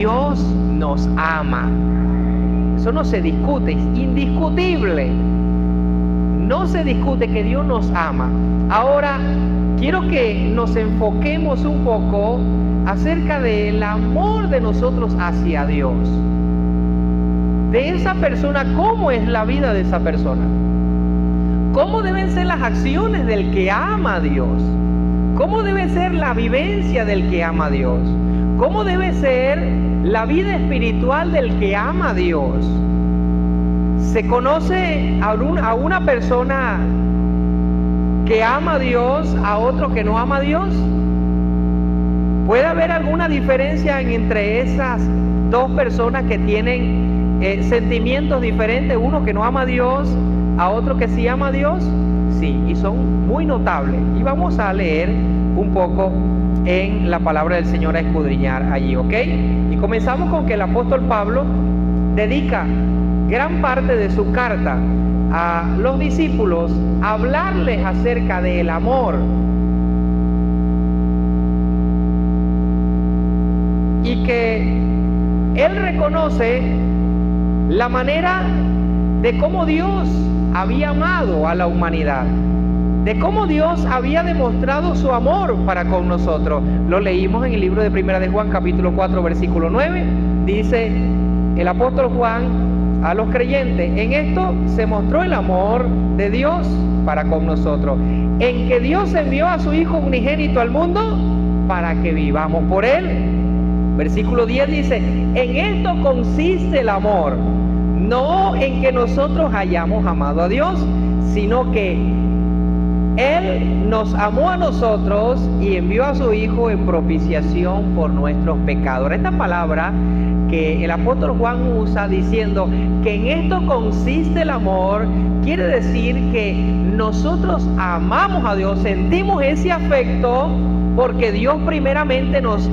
Dios nos ama. Eso no se discute, es indiscutible. No se discute que Dios nos ama. Ahora, quiero que nos enfoquemos un poco acerca del amor de nosotros hacia Dios. De esa persona, ¿cómo es la vida de esa persona? ¿Cómo deben ser las acciones del que ama a Dios? ¿Cómo debe ser la vivencia del que ama a Dios? ¿Cómo debe ser la vida espiritual del que ama a Dios? ¿Se conoce a una persona que ama a Dios a otro que no ama a Dios? ¿Puede haber alguna diferencia entre esas dos personas que tienen sentimientos diferentes? Uno que no ama a Dios a otro que sí ama a Dios. Sí, y son muy notables. Y vamos a leer un poco en la palabra del Señor a escudriñar allí, ¿ok? Y comenzamos con que el apóstol Pablo dedica gran parte de su carta a los discípulos a hablarles acerca del amor. Y que él reconoce la manera de cómo Dios había amado a la humanidad, de cómo Dios había demostrado su amor para con nosotros. Lo leímos en el libro de Primera de Juan, capítulo 4, versículo 9. Dice el apóstol Juan a los creyentes: en esto se mostró el amor de Dios para con nosotros, en que Dios envió a su Hijo unigénito al mundo para que vivamos por Él. Versículo 10 dice: en esto consiste el amor, no en que nosotros hayamos amado a Dios, sino que Él nos amó a nosotros y envió a su Hijo en propiciación por nuestros pecados. Esta palabra que el apóstol Juan usa diciendo que en esto consiste el amor, quiere decir que nosotros amamos a Dios, sentimos ese afecto porque Dios primeramente nos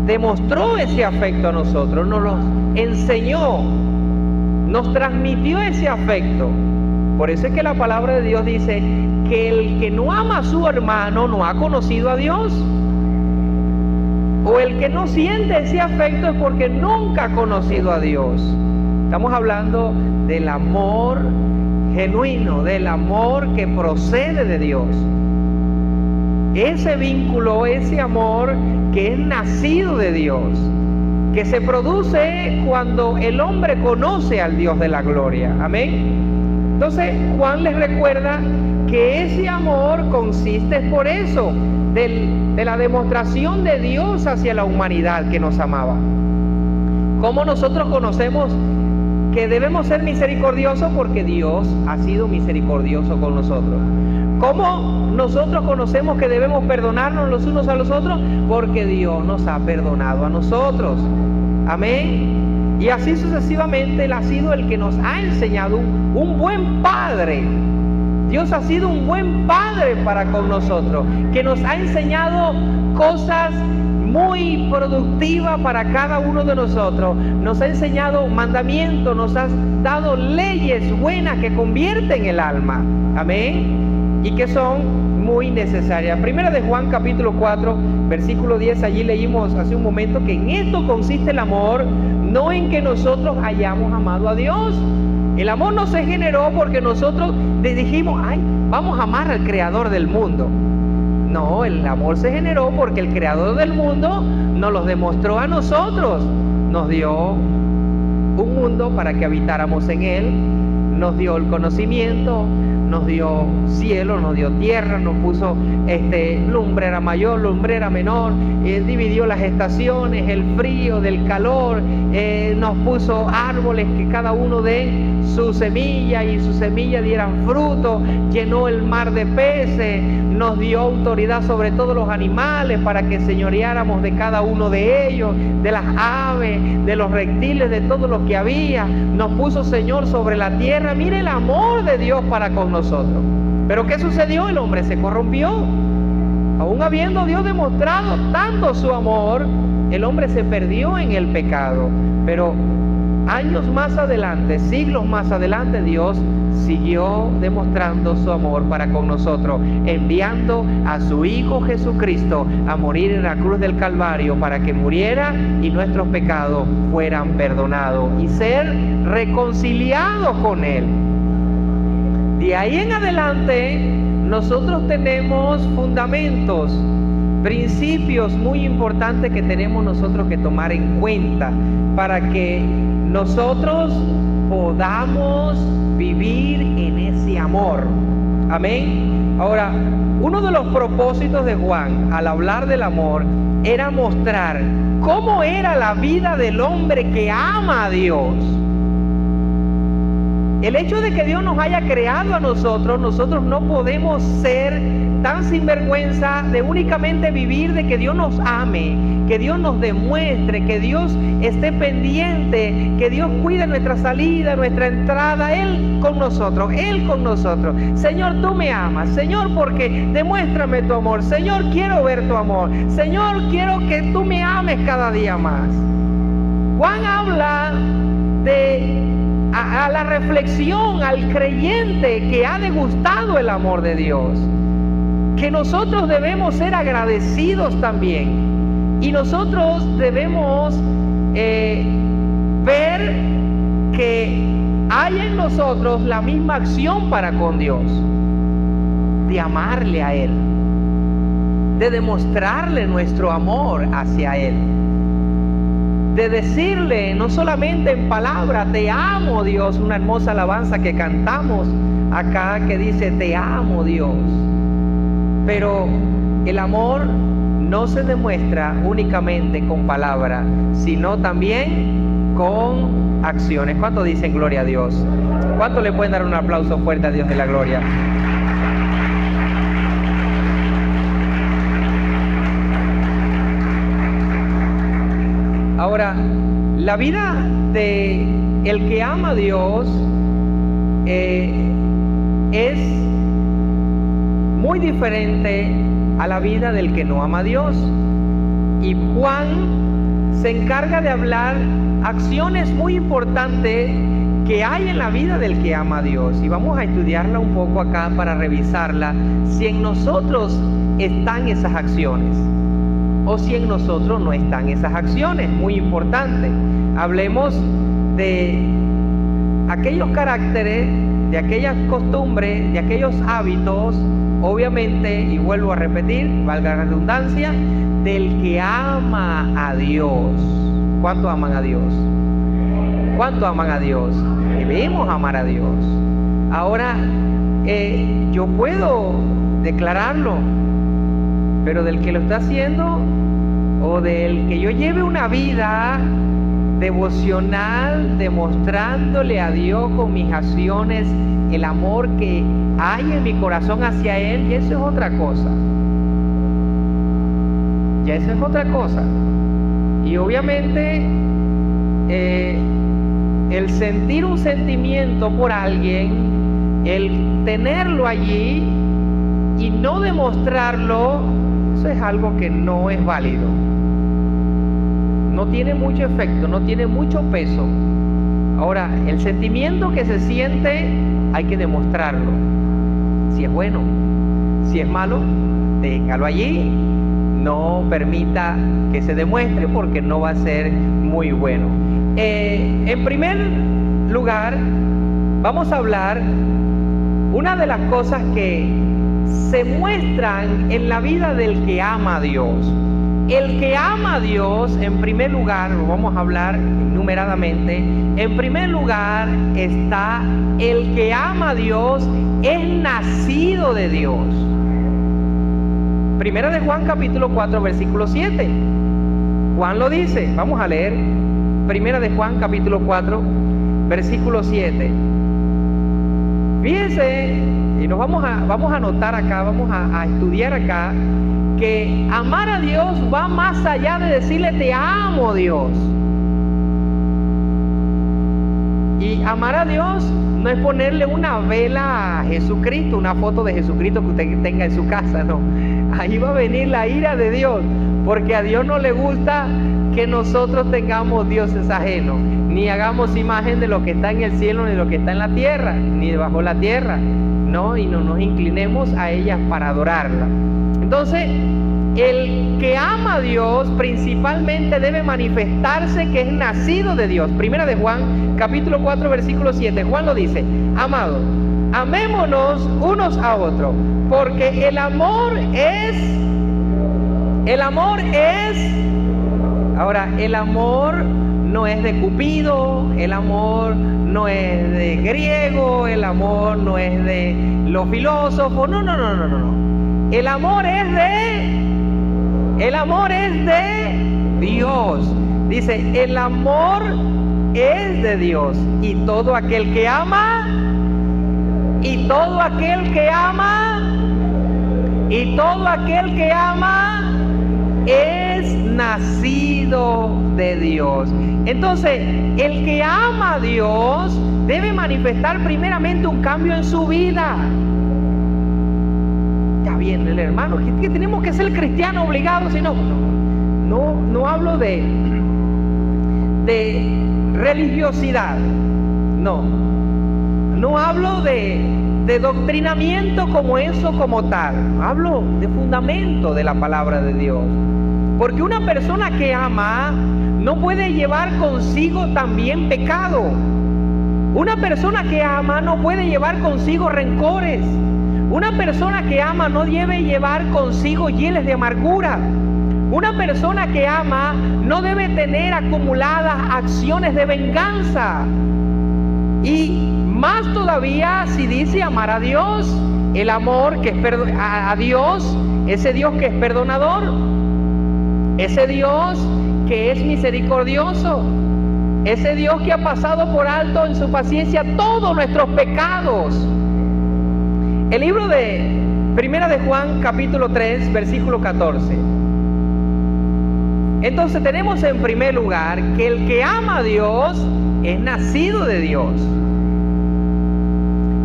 demostró ese afecto a nosotros, nos lo enseñó, nos transmitió ese afecto. Por eso es que la palabra de Dios dice que el que no ama a su hermano no ha conocido a Dios. O el que no siente ese afecto es porque nunca ha conocido a Dios. Estamos hablando del amor genuino, del amor que procede de Dios. Ese vínculo, ese amor que es nacido de Dios, que se produce cuando el hombre conoce al Dios de la gloria. Amén. Entonces Juan les recuerda que ese amor consiste por eso, de la demostración de Dios hacia la humanidad que nos amaba. ¿Cómo nosotros conocemos que debemos ser misericordiosos? Porque Dios ha sido misericordioso con nosotros. ¿Cómo nosotros conocemos que debemos perdonarnos los unos a los otros? Porque Dios nos ha perdonado a nosotros. Amén. Y así sucesivamente Él ha sido el que nos ha enseñado, un buen padre. Dios ha sido un buen padre para con nosotros, que nos ha enseñado cosas muy productivas para cada uno de nosotros. Nos ha enseñado mandamientos, nos ha dado leyes buenas que convierten el alma. Amén. Y que son muy necesarias. Primera de Juan, capítulo 4, versículo 10, allí leímos hace un momento que en esto consiste el amor, no en que nosotros hayamos amado a Dios. El amor no se generó porque nosotros le dijimos: ay, vamos a amar al creador del mundo. No, el amor se generó porque el creador del mundo nos lo demostró a nosotros. Nos dio un mundo para que habitáramos en él, nos dio el conocimiento, nos dio cielo, nos dio tierra, nos puso lumbrera mayor, lumbrera menor, dividió las estaciones, el frío del calor, nos puso árboles que cada uno dé su semilla y su semilla dieran fruto, llenó el mar de peces, nos dio autoridad sobre todos los animales para que señoreáramos de cada uno de ellos, de las aves, de los reptiles, de todo lo que había, nos puso Señor sobre la tierra. Mire el amor de Dios para con nosotros. Pero ¿qué sucedió? El hombre se corrompió. Aún habiendo Dios demostrado tanto su amor, el hombre se perdió en el pecado. Pero años más adelante, siglos más adelante, Dios siguió demostrando su amor para con nosotros, enviando a su Hijo Jesucristo a morir en la cruz del Calvario para que muriera y nuestros pecados fueran perdonados y ser reconciliados con Él. De ahí en adelante, nosotros tenemos fundamentos, principios muy importantes que tenemos nosotros que tomar en cuenta para que nosotros podamos vivir en ese amor. Amén. Ahora, uno de los propósitos de Juan al hablar del amor era mostrar cómo era la vida del hombre que ama a Dios. El hecho de que Dios nos haya creado a nosotros no podemos ser tan sinvergüenza de únicamente vivir de que Dios nos ame, que Dios nos demuestre, que Dios esté pendiente, que Dios cuide nuestra salida, nuestra entrada, Él con nosotros, Él con nosotros. Señor, tú me amas, Señor, porque demuéstrame tu amor, Señor, quiero ver tu amor, Señor, quiero que tú me ames cada día más. Juan habla de a la reflexión, al creyente que ha degustado el amor de Dios, que nosotros debemos ser agradecidos también, y nosotros debemos ver que hay en nosotros la misma acción para con Dios, de amarle a Él, de demostrarle nuestro amor hacia Él, de decirle no solamente en palabras, te amo Dios, una hermosa alabanza que cantamos acá que dice te amo Dios, pero el amor no se demuestra únicamente con palabras, sino también con acciones. ¿Cuánto dicen gloria a Dios? ¿Cuánto le pueden dar un aplauso fuerte a Dios de la gloria? Ahora, la vida de el que ama a Dios es muy diferente a la vida del que no ama a Dios. Y Juan se encarga de hablar acciones muy importantes que hay en la vida del que ama a Dios. Y vamos a estudiarla un poco acá para revisarla, si en nosotros están esas acciones o si en nosotros no están esas acciones. Muy importante. Hablemos de aquellos caracteres, de aquellas costumbres, de aquellos hábitos, obviamente, y vuelvo a repetir, valga la redundancia, del que ama a Dios. ¿Cuánto aman a Dios? ¿Cuánto aman a Dios? Debemos amar a Dios. Ahora, yo puedo declararlo, pero del que lo está haciendo o del que yo lleve una vida devocional demostrándole a Dios con mis acciones el amor que hay en mi corazón hacia Él, y eso es otra cosa. Ya eso es otra cosa. Y obviamente el sentir un sentimiento por alguien, el tenerlo allí y no demostrarlo, eso es algo que no es válido. No tiene mucho efecto, no tiene mucho peso. Ahora, el sentimiento que se siente hay que demostrarlo. Si es bueno, si es malo, téngalo allí. No permita que se demuestre porque no va a ser muy bueno. En primer lugar, vamos a hablar una de las cosas que se muestran en la vida del que ama a Dios. El que ama a Dios, en primer lugar, lo vamos a hablar enumeradamente. En primer lugar está el que ama a Dios, es nacido de Dios. Primera de Juan capítulo 4 versículo 7. Juan lo dice, vamos a leer. Primera de Juan capítulo 4 versículo 7. Fíjense, y nos vamos a anotar acá, vamos a estudiar acá, que amar a Dios va más allá de decirle te amo Dios. Y amar a Dios no es ponerle una vela a Jesucristo, una foto de Jesucristo que usted tenga en su casa, no. Ahí va a venir la ira de Dios, porque a Dios no le gusta que nosotros tengamos dioses ajenos, ni hagamos imagen de lo que está en el cielo, ni de lo que está en la tierra, ni debajo de la tierra, ¿no? Y no nos inclinemos a ellas para adorarla. Entonces, el que ama a Dios principalmente debe manifestarse que es nacido de Dios. Primera de Juan, capítulo 4, versículo 7. Juan lo dice: amado, amémonos unos a otros, porque el amor es, ahora, el amor no es de Cupido, el amor no es de griego, el amor no es de los filósofos, no. El amor es de Dios. Dice, el amor es de Dios, y todo aquel que ama, es nacido de Dios. Entonces, el que ama a Dios debe manifestar primeramente un cambio en su vida. Ya viene el hermano, que tenemos que ser cristianos obligados, si no hablo de religiosidad, no hablo de doctrinamiento como eso, como tal. Hablo de fundamento de la palabra de Dios. Porque una persona que ama no puede llevar consigo también pecado. Una persona que ama no puede llevar consigo rencores. Una persona que ama no debe llevar consigo hieles de amargura. Una persona que ama no debe tener acumuladas acciones de venganza. Y más todavía si dice amar a Dios, el amor que es a Dios, ese Dios que es perdonador, ese Dios que es misericordioso, ese Dios que ha pasado por alto en su paciencia todos nuestros pecados. El libro de Primera de Juan, capítulo 3, versículo 14. Entonces tenemos en primer lugar que el que ama a Dios es nacido de Dios.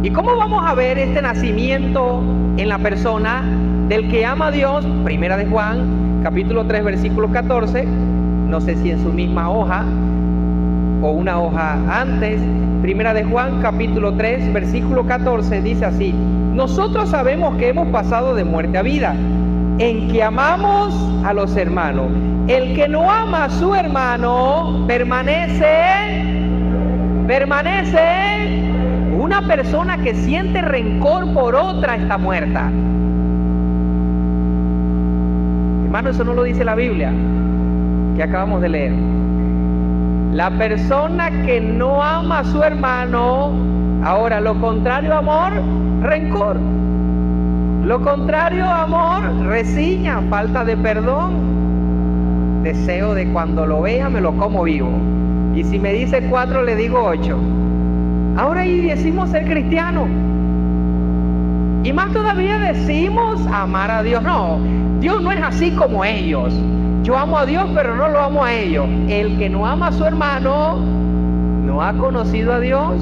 ¿Y cómo vamos a ver este nacimiento en la persona del que ama a Dios? Primera de Juan, capítulo 3, versículo 14. No sé si en su misma hoja o una hoja antes. Primera de Juan, capítulo 3, versículo 14, dice así: nosotros sabemos que hemos pasado de muerte a vida, en que amamos a los hermanos. El que no ama a su hermano permanece. Una persona que siente rencor por otra está muerta. Hermano, eso no lo dice la Biblia que acabamos de leer. La persona que no ama a su hermano, ahora lo contrario a amor, rencor. Lo contrario a amor, resigna, falta de perdón, deseo de cuando lo vea me lo como vivo. Y si me dice 4 le digo 8. Ahora ahí decimos ser cristiano. Y más todavía decimos amar a Dios. No, Dios no es así como ellos. Yo amo a Dios pero no lo amo a ellos. El que no ama a su hermano no ha conocido a Dios.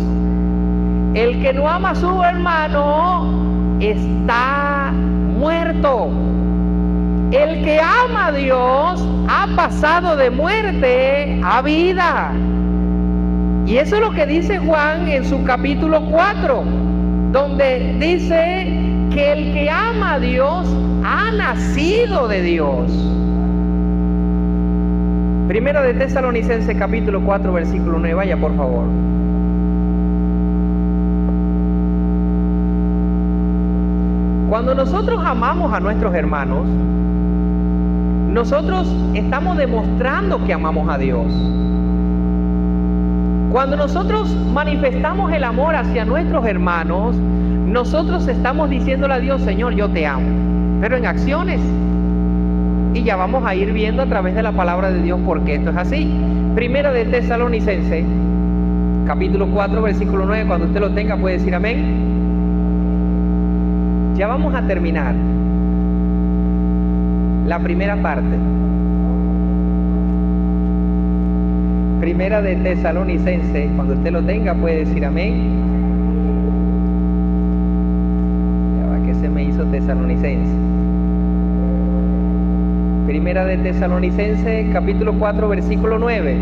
El que no ama a su hermano está muerto. El que ama a Dios ha pasado de muerte a vida. Y eso es lo que dice Juan en su capítulo 4, donde dice que el que ama a Dios ha nacido de Dios. Primera de Tesalonicenses capítulo 4, versículo 9, vaya por favor. Cuando nosotros amamos a nuestros hermanos, nosotros estamos demostrando que amamos a Dios. Cuando nosotros manifestamos el amor hacia nuestros hermanos, nosotros estamos diciéndole a Dios: Señor, yo te amo, pero en acciones. Y ya vamos a ir viendo a través de la palabra de Dios por qué esto es así. Primera de Tesalonicenses, capítulo 4, versículo 9, cuando usted lo tenga puede decir amén. Ya vamos a terminar la primera parte. Primera de Tesalonicenses, cuando usted lo tenga puede decir amén. Ya va, que se me hizo Tesalonicenses. Primera de Tesalonicenses, capítulo 4, versículo 9.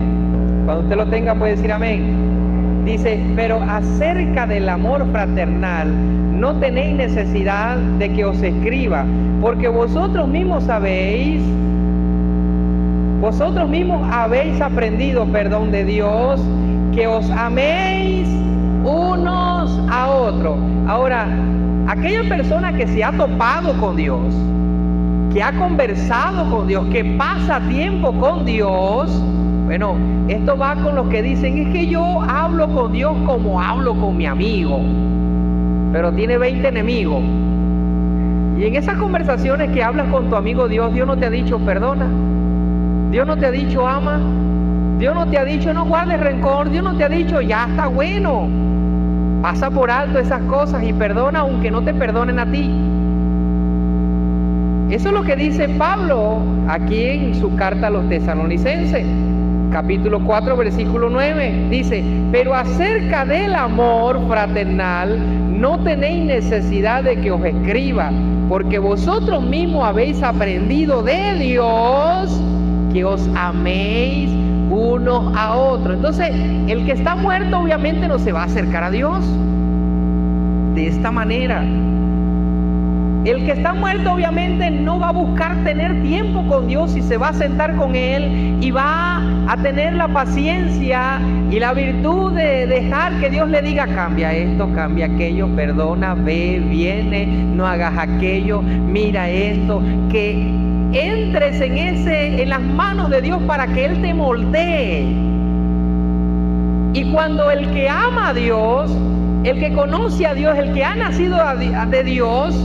Cuando usted lo tenga puede decir amén. Dice, pero acerca del amor fraternal no tenéis necesidad de que os escriba, porque vosotros mismos habéis aprendido, de Dios, que os améis unos a otros. Ahora, aquella persona que se ha topado con Dios, que ha conversado con Dios, que pasa tiempo con Dios, bueno, esto va con los que dicen, es que yo hablo con Dios como hablo con mi amigo, pero tiene 20 enemigos. Y en esas conversaciones que hablas con tu amigo Dios, Dios no te ha dicho perdona, Dios no te ha dicho ama, Dios no te ha dicho no guardes rencor, Dios no te ha dicho ya está bueno, pasa por alto esas cosas y perdona aunque no te perdonen a ti. Eso es lo que dice Pablo aquí en su carta a los Tesalonicenses, capítulo 4, versículo 9. Dice, pero acerca del amor fraternal no tenéis necesidad de que os escriba, porque vosotros mismos habéis aprendido de Dios que os améis unos a otros. Entonces, el que está muerto obviamente no se va a acercar a Dios de esta manera. El que está muerto obviamente no va a buscar tener tiempo con Dios y se va a sentar con Él y va a tener la paciencia y la virtud de dejar que Dios le diga cambia esto, cambia aquello, perdona, ve, viene, no hagas aquello, mira esto, que entres en las manos de Dios para que Él te moldee. Y cuando el que ama a Dios, el que conoce a Dios, el que ha nacido de Dios,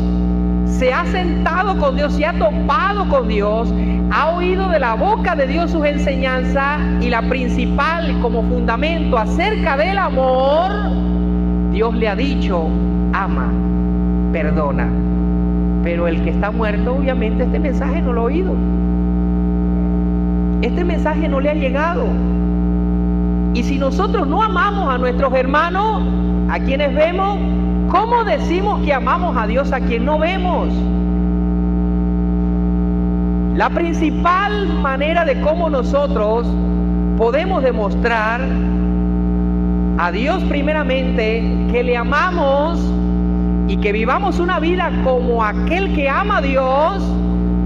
se ha sentado con Dios, se ha topado con Dios, ha oído de la boca de Dios sus enseñanzas, y la principal como fundamento acerca del amor, Dios le ha dicho, ama, perdona. Pero el que está muerto, obviamente este mensaje no lo ha oído. Este mensaje no le ha llegado. Y si nosotros no amamos a nuestros hermanos, a quienes vemos, ¿cómo decimos que amamos a Dios a quien no vemos? La principal manera de cómo nosotros podemos demostrar a Dios primeramente que le amamos y que vivamos una vida como aquel que ama a Dios,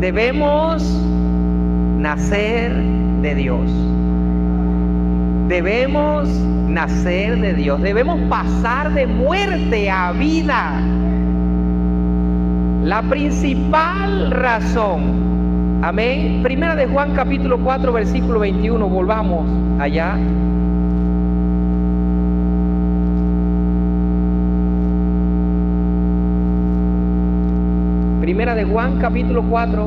debemos nacer de Dios. Debemos nacer de Dios, debemos pasar de muerte a vida. La principal razón, amén. Primera de Juan capítulo 4 versículo 21, volvamos allá. Primera de Juan capítulo 4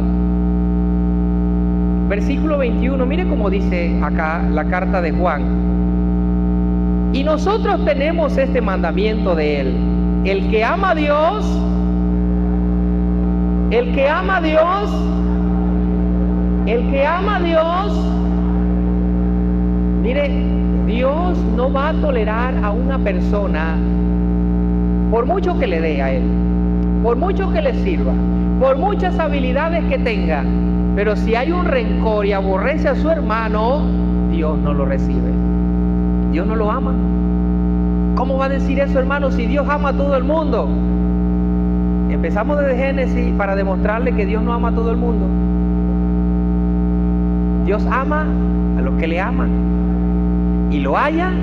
versículo 21, mire cómo dice acá la carta de Juan. Y nosotros tenemos este mandamiento de Él: el que ama a Dios, el que ama a Dios, el que ama a Dios, mire, Dios no va a tolerar a una persona, por mucho que le dé a Él, por mucho que le sirva, por muchas habilidades que tenga, pero si hay un rencor y aborrece a su hermano, Dios no lo recibe. Dios no lo ama. ¿Cómo va a decir eso, hermano, si Dios ama a todo el mundo? Empezamos desde Génesis para demostrarle que Dios no ama a todo el mundo. Dios ama a los que le aman, y lo hallan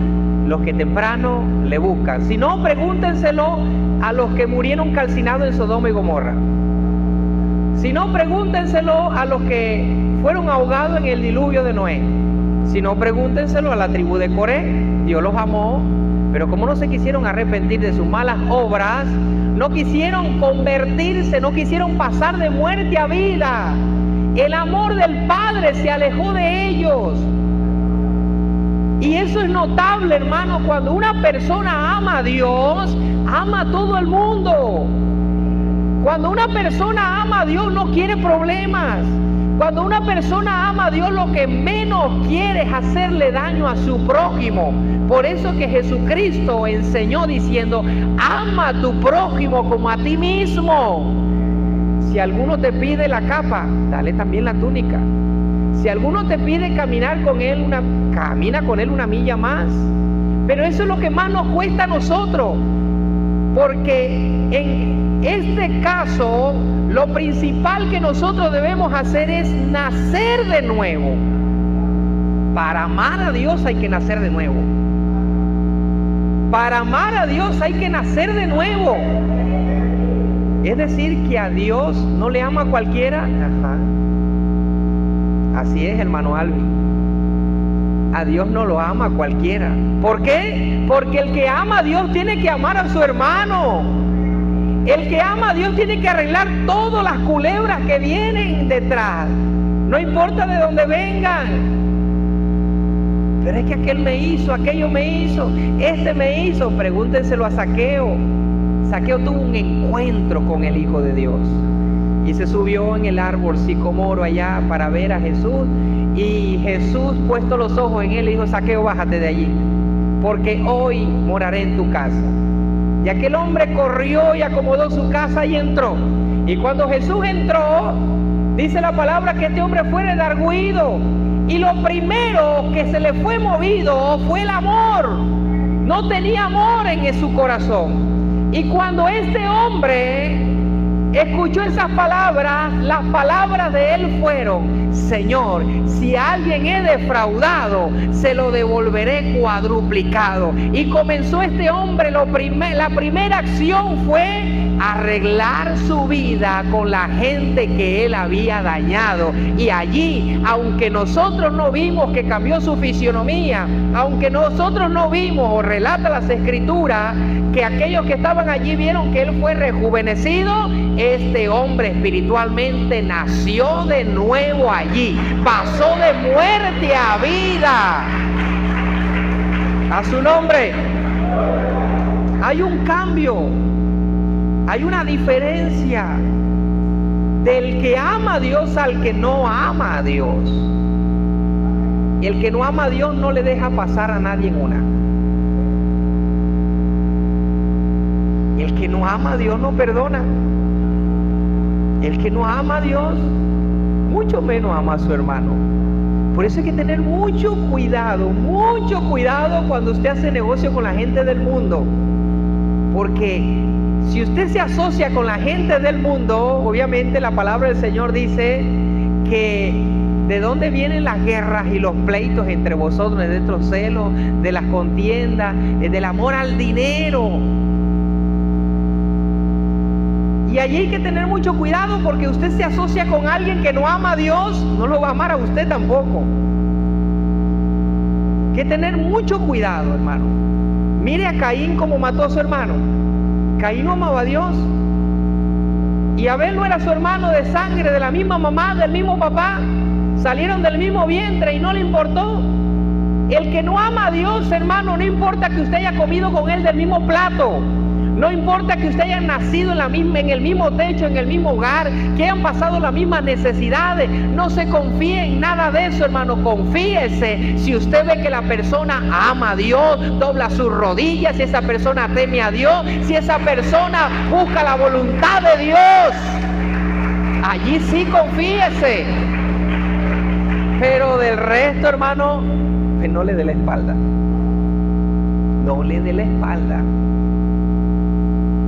los que temprano le buscan. Si no, pregúntenselo a los que murieron calcinados en Sodoma y Gomorra. Si no, pregúntenselo a los que fueron ahogados en el diluvio de Noé. Si no, pregúntenselo a la tribu de Coré. Dios los amó, pero como no se quisieron arrepentir de sus malas obras, no quisieron convertirse, no quisieron pasar de muerte a vida, el amor del Padre se alejó de ellos. Y eso es notable, hermano. Cuando una persona ama a Dios, ama a todo el mundo. Cuando una persona ama a Dios, no quiere problemas. Cuando una persona ama a Dios, lo que menos quiere es hacerle daño a su prójimo. Por eso que Jesucristo enseñó diciendo: ama a tu prójimo como a ti mismo. Si alguno te pide la capa, dale también la túnica. Si alguno te pide caminar con él, camina con él una milla más. Pero eso es lo que más nos cuesta a nosotros, porque en este caso lo principal que nosotros debemos hacer es nacer de nuevo. Para amar a Dios hay que nacer de nuevo. Para amar a Dios hay que nacer de nuevo. Es decir, que a Dios no le ama a cualquiera. Ajá. Así es, hermano Alvin. A Dios no lo ama a cualquiera. ¿Por qué? Porque el que ama a Dios tiene que amar a su hermano. El que ama a Dios tiene que arreglar todas las culebras que vienen detrás. No importa de dónde vengan. Pero es que aquel me hizo, aquello me hizo, este me hizo. Pregúntenselo a Zaqueo. Zaqueo tuvo un encuentro con el Hijo de Dios y se subió en el árbol sicomoro allá para ver a Jesús, y Jesús, puesto los ojos en él, le dijo: Zaqueo, bájate de allí, porque hoy moraré en tu casa. Y aquel hombre corrió y acomodó su casa y entró. Y cuando Jesús entró, dice la palabra que este hombre fue redargüido, y lo primero que se le fue movido fue el amor. No tenía amor en su corazón. Y cuando este hombre escuchó esas palabras, las palabras de él fueron: Señor, si a alguien he defraudado, se lo devolveré cuadruplicado. Y comenzó este hombre, la primera acción fue arreglar su vida con la gente que él había dañado. Y allí, aunque nosotros no vimos que cambió su fisionomía, aunque nosotros no vimos, o relata las escrituras, que aquellos que estaban allí vieron que él fue rejuvenecido, este hombre espiritualmente nació de nuevo allí, pasó de muerte a vida. A su nombre. Hay un cambio, hay una diferencia del que ama a Dios al que no ama a Dios. Y el que no ama a Dios no le deja pasar a nadie en una. El que no ama a Dios no perdona. El que no ama a Dios, mucho menos ama a su hermano. Por eso hay que tener mucho cuidado cuando usted hace negocio con la gente del mundo. Porque si usted se asocia con la gente del mundo, obviamente la palabra del Señor dice que de dónde vienen las guerras y los pleitos entre vosotros, de estos celos, de las contiendas, del amor al dinero. Y allí hay que tener mucho cuidado, porque usted se asocia con alguien que no ama a Dios, no lo va a amar a usted tampoco. Hay que tener mucho cuidado, hermano. Mire a Caín como mató a su hermano. Caín no amaba a Dios. Y Abel no era su hermano de sangre, de la misma mamá, del mismo papá. Salieron del mismo vientre y no le importó. El que no ama a Dios, hermano, no importa que usted haya comido con él del mismo plato. No importa que usted haya nacido en el mismo techo, en el mismo hogar, que hayan pasado las mismas necesidades. No se confíe en nada de eso, hermano. Confíese. Si usted ve que la persona ama a Dios, dobla sus rodillas, si esa persona teme a Dios, si esa persona busca la voluntad de Dios, allí sí confíese. Pero del resto, hermano, pues no le dé la espalda. No le dé la espalda.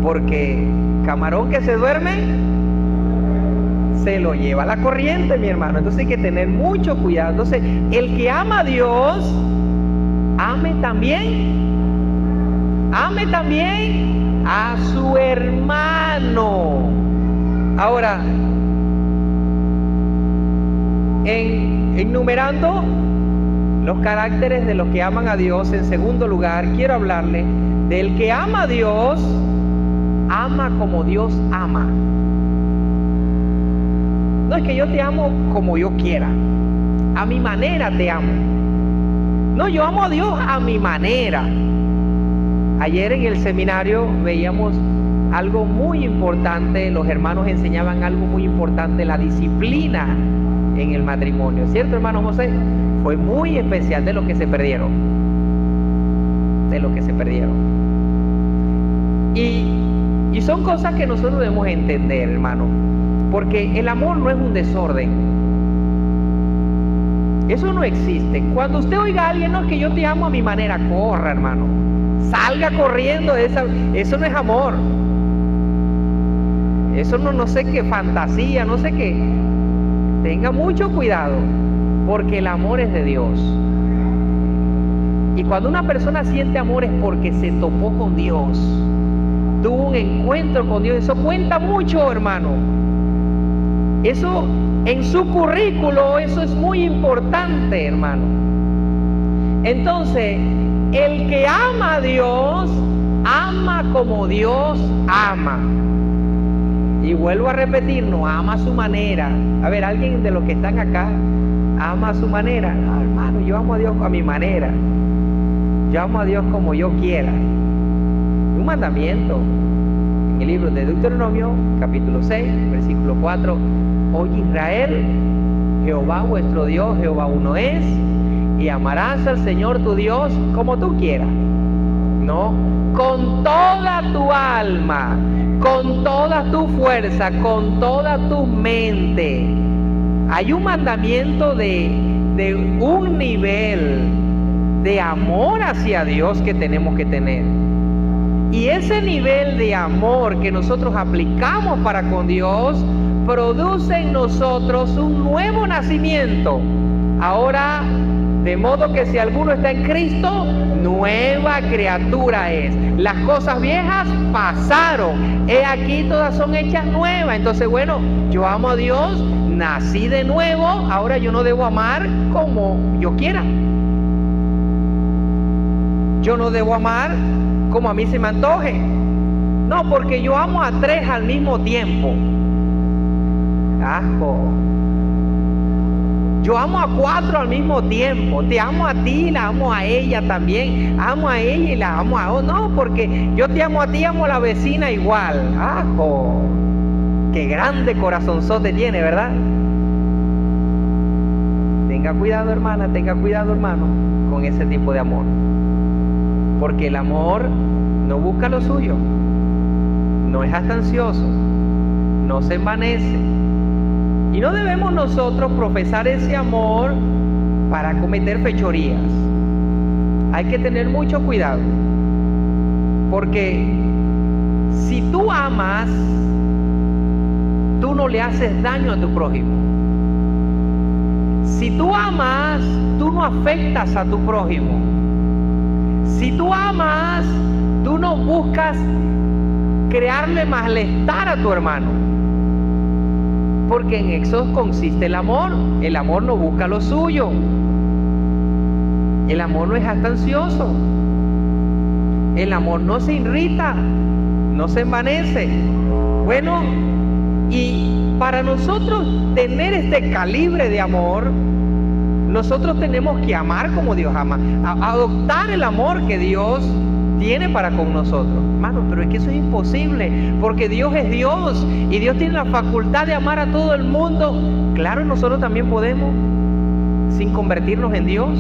Porque camarón que se duerme, se lo lleva la corriente, mi hermano. Entonces hay que tener mucho cuidado. Entonces, el que ama a Dios, ame también a su hermano. Ahora, enumerando los caracteres de los que aman a Dios, en segundo lugar, quiero hablarle del que ama a Dios. Ama como Dios ama. No es que yo te amo como yo quiera, a mi manera te amo. No, yo amo a Dios a mi manera. Ayer en el seminario veíamos algo muy importante, los hermanos enseñaban algo muy importante, la disciplina en el matrimonio. ¿Cierto, hermano José? Fue muy especial, de lo que se perdieron. Y son cosas que nosotros debemos entender, hermano. Porque el amor no es un desorden. Eso no existe. Cuando usted oiga a alguien, no, es que yo te amo a mi manera, corra, hermano. Salga corriendo de esa. Eso no es amor. Eso no sé qué fantasía, no sé qué. Tenga mucho cuidado, porque el amor es de Dios. Y cuando una persona siente amor es porque se topó con Dios, tuvo un encuentro con Dios. Eso cuenta mucho, hermano. Eso en su currículo, eso es muy importante, hermano. Entonces, el que ama a Dios, ama como Dios ama. Y vuelvo a repetir, no ama a su manera. A ver, alguien de los que están acá ama a su manera. No, hermano, yo amo a Dios a mi manera. Yo amo a Dios como yo quiera. Un mandamiento en el libro de Deuteronomio, capítulo 6, versículo 4. Oye Israel, Jehová vuestro Dios, Jehová uno es, y amarás al Señor tu Dios como tú quieras. No, con toda tu alma, con toda tu fuerza, con toda tu mente. Hay un mandamiento de un nivel de amor hacia Dios que tenemos que tener. Y ese nivel de amor que nosotros aplicamos para con Dios produce en nosotros un nuevo nacimiento. Ahora, de modo que si alguno está en Cristo, nueva criatura es. Las cosas viejas pasaron, he aquí todas son hechas nuevas. Entonces, bueno, yo amo a Dios, nací de nuevo, ahora yo no debo amar como yo quiera. Yo no debo amar como a mí se me antoje. No, porque yo amo a 3 al mismo tiempo. Asco. Yo amo a 4 al mismo tiempo. Te amo a ti y la amo a ella también. Amo a ella y la amo a otro. No, porque yo te amo a ti, amo a la vecina igual. Ajo. Qué grande corazonzote tiene, ¿verdad? Tenga cuidado, hermana, tenga cuidado, hermano, con ese tipo de amor. Porque el amor no busca lo suyo, no es jactancioso, no se envanece. Y no debemos nosotros profesar ese amor para cometer fechorías. Hay que tener mucho cuidado. Porque si tú amas, tú no le haces daño a tu prójimo. Si tú amas, tú no afectas a tu prójimo. Si tú amas, tú no buscas crearle malestar a tu hermano. Porque en eso consiste el amor. El amor no busca lo suyo. El amor no es jactancioso. El amor no se irrita, no se envanece. Bueno, y para nosotros tener este calibre de amor, nosotros tenemos que amar como Dios ama, adoptar el amor que Dios tiene para con nosotros. Hermano, pero es que eso es imposible, porque Dios es Dios y Dios tiene la facultad de amar a todo el mundo. Claro, nosotros también podemos, sin convertirnos en Dios.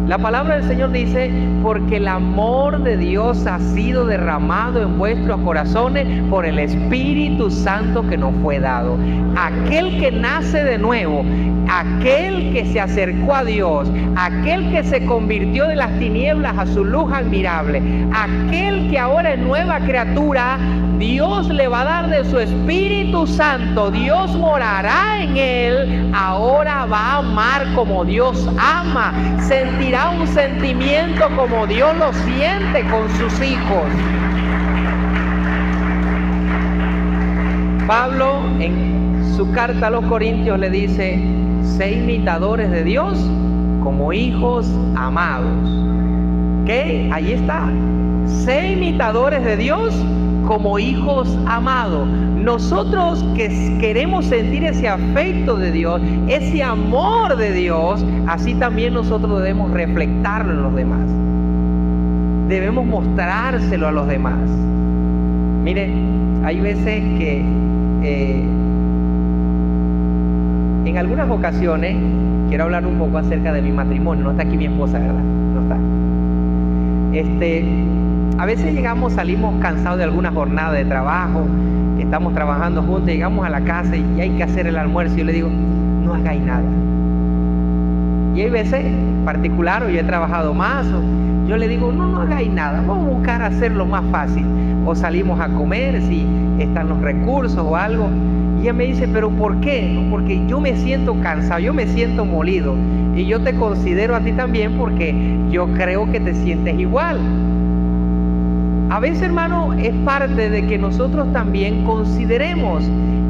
La palabra del Señor dice, porque el amor de Dios ha sido derramado en vuestros corazones por el Espíritu Santo que nos fue dado. Aquel que nace de nuevo, aquel que se acercó a Dios, aquel que se convirtió de las tinieblas a su luz admirable, aquel que ahora es nueva criatura, Dios le va a dar de su Espíritu Santo, Dios morará en él, ahora va a amar como Dios ama, sentirá un sentimiento como Dios lo siente con sus hijos. Pablo en su carta a los Corintios le dice, sé imitadores de Dios como hijos amados. ¿Qué? Ahí está. Sé imitadores de Dios como hijos amados. Nosotros que queremos sentir ese afecto de Dios, ese amor de Dios, así también nosotros debemos reflectarlo en los demás. Debemos mostrárselo a los demás. Miren, hay veces que en algunas ocasiones, quiero hablar un poco acerca de mi matrimonio. No está aquí mi esposa, ¿verdad? No está. A veces salimos cansados de alguna jornada de trabajo, estamos trabajando juntos, llegamos a la casa y hay que hacer el almuerzo. Y yo le digo, no hagáis nada. Y hay veces, particular, yo he trabajado más, yo le digo, no hagáis nada, vamos a buscar hacerlo más fácil. O salimos a comer si están los recursos o algo. Y ella me dice, ¿pero por qué? No, porque yo me siento cansado, yo me siento molido. Y yo te considero a ti también porque yo creo que te sientes igual. A veces, hermano, es parte de que nosotros también consideremos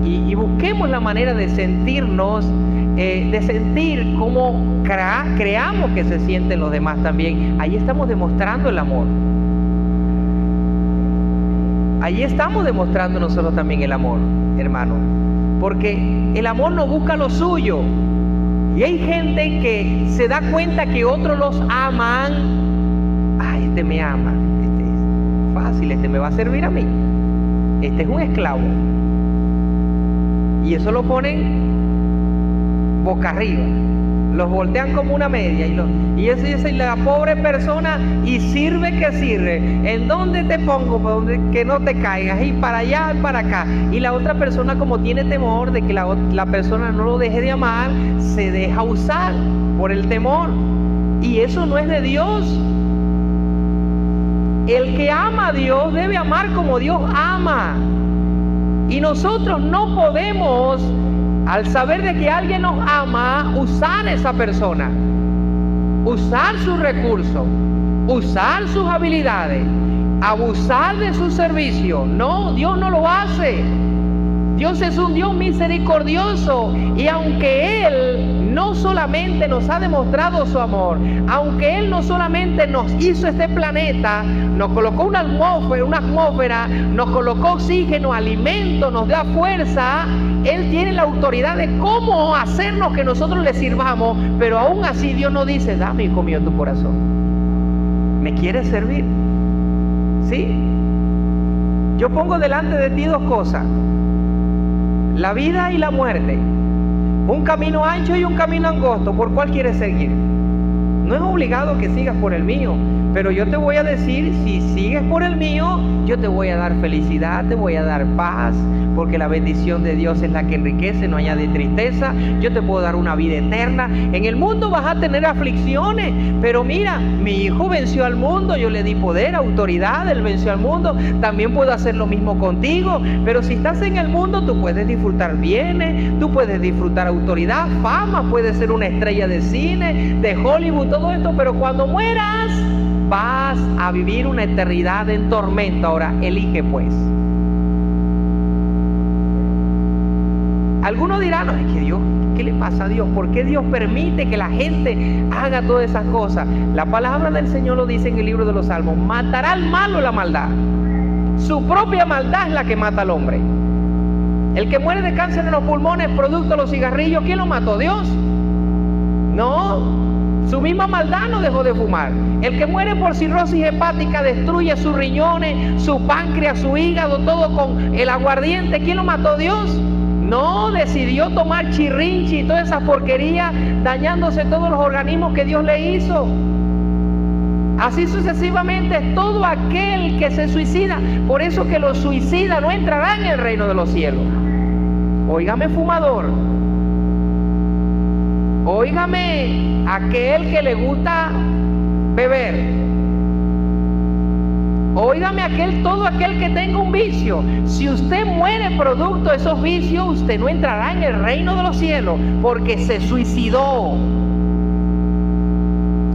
y busquemos la manera de sentirnos, de sentir cómo creamos que se sienten los demás también. Ahí estamos demostrando el amor. Ahí estamos demostrando nosotros también el amor, hermano. Porque el amor no busca lo suyo. Y hay gente que se da cuenta que otros los aman. Ay, este me ama. Este es fácil, este me va a servir a mí. Este es un esclavo. Y eso lo ponen boca arriba. Los voltean como una media. Y eso dice la pobre persona, y sirve que sirve. ¿En dónde te pongo? Para donde, que no te caigas. Y para allá, para acá. Y la otra persona, como tiene temor de que la persona no lo deje de amar, se deja usar por el temor. Y eso no es de Dios. El que ama a Dios debe amar como Dios ama. Y nosotros no podemos, al saber de que alguien nos ama, usar a esa persona, usar sus recursos, usar sus habilidades, abusar de su servicio. No, Dios no lo hace. Dios es un Dios misericordioso, y aunque Él no solamente nos ha demostrado su amor, aunque Él no solamente nos hizo este planeta, nos colocó una atmósfera, nos colocó oxígeno, alimento, nos da fuerza, Él tiene la autoridad de cómo hacernos que nosotros le sirvamos, pero aún así Dios nos dice, dame, hijo mío, tu corazón. ¿Me quieres servir? ¿Sí? Yo pongo delante de ti dos cosas: la vida y la muerte, un camino ancho y un camino angosto. ¿Por cuál quieres seguir? No es obligado que sigas por el mío, pero yo te voy a decir, si sigues por el mío, yo te voy a dar felicidad, te voy a dar paz, porque la bendición de Dios es la que enriquece, no añade tristeza. Yo te puedo dar una vida eterna. En el mundo vas a tener aflicciones, pero mira, mi hijo venció al mundo, yo le di poder, autoridad, él venció al mundo. También puedo hacer lo mismo contigo. Pero si estás en el mundo, tú puedes disfrutar bienes, tú puedes disfrutar autoridad, fama, puedes ser una estrella de cine, de Hollywood, todo esto, pero cuando mueras vas a vivir una eternidad en tormento. Ahora, elige pues. Algunos dirán, no, es que Dios, ¿qué le pasa a Dios? ¿Por qué Dios permite que la gente haga todas esas cosas? La palabra del Señor lo dice en el libro de los Salmos: matará al malo la maldad. Su propia maldad es la que mata al hombre. El que muere de cáncer en los pulmones producto de los cigarrillos, ¿quién lo mató? ¿Dios? No, su misma maldad no dejó de fumar. El que muere por cirrosis hepática destruye sus riñones, su páncreas, su hígado, todo con el aguardiente. ¿Quién lo mató? Dios. No, decidió tomar chirrinchi y toda esa porquería, dañándose todos los organismos que Dios le hizo. Así sucesivamente, todo aquel que se suicida. Por eso que los suicidas no entrarán en el reino de los cielos. Óigame, fumador. Óigame, aquel que le gusta beber. Óigame, todo aquel que tenga un vicio. Si usted muere producto de esos vicios, usted no entrará en el reino de los cielos, porque se suicidó.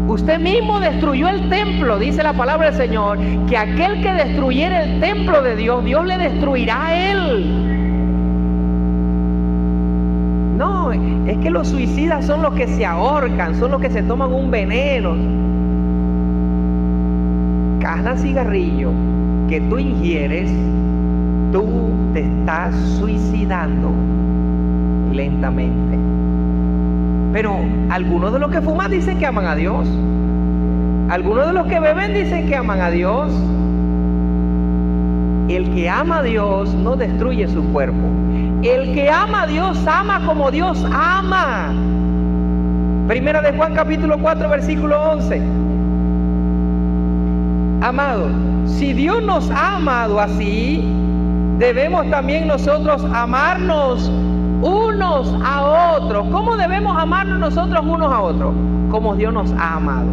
Usted mismo destruyó el templo. Dice la palabra del Señor que aquel que destruyera el templo de Dios, Dios le destruirá a él. No, es que los suicidas son los que se ahorcan, son los que se toman un veneno. Cada cigarrillo que tú ingieres, tú te estás suicidando lentamente. Pero algunos de los que fuman dicen que aman a Dios. Algunos de los que beben dicen que aman a Dios. El que ama a Dios no destruye su cuerpo. El que ama a Dios ama como Dios ama. Primera de Juan capítulo 4 versículo 11. Amado, si Dios nos ha amado así, debemos también nosotros amarnos unos a otros. ¿Cómo debemos amarnos nosotros unos a otros? Como Dios nos ha amado.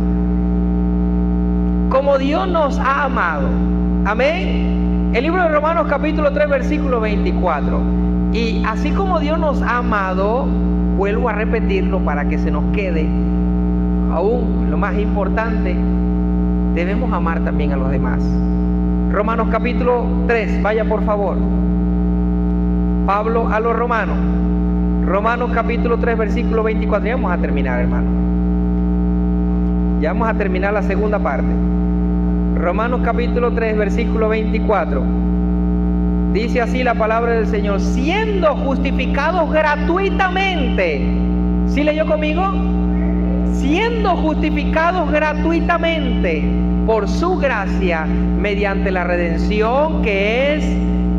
Como Dios nos ha amado. Amén. El libro de Romanos capítulo 3 versículo 24. Y así como Dios nos ha amado, vuelvo a repetirlo para que se nos quede aún lo más importante, debemos amar también a los demás. Romanos capítulo 3, vaya por favor. Pablo a los Romanos. Romanos capítulo 3 versículo 24. Ya vamos a terminar, hermano. Ya vamos a terminar la segunda parte. Romanos capítulo 3 versículo 24. Dice así la palabra del Señor: siendo justificados gratuitamente. ¿Sí leyó conmigo? Siendo justificados gratuitamente por su gracia, mediante la redención que es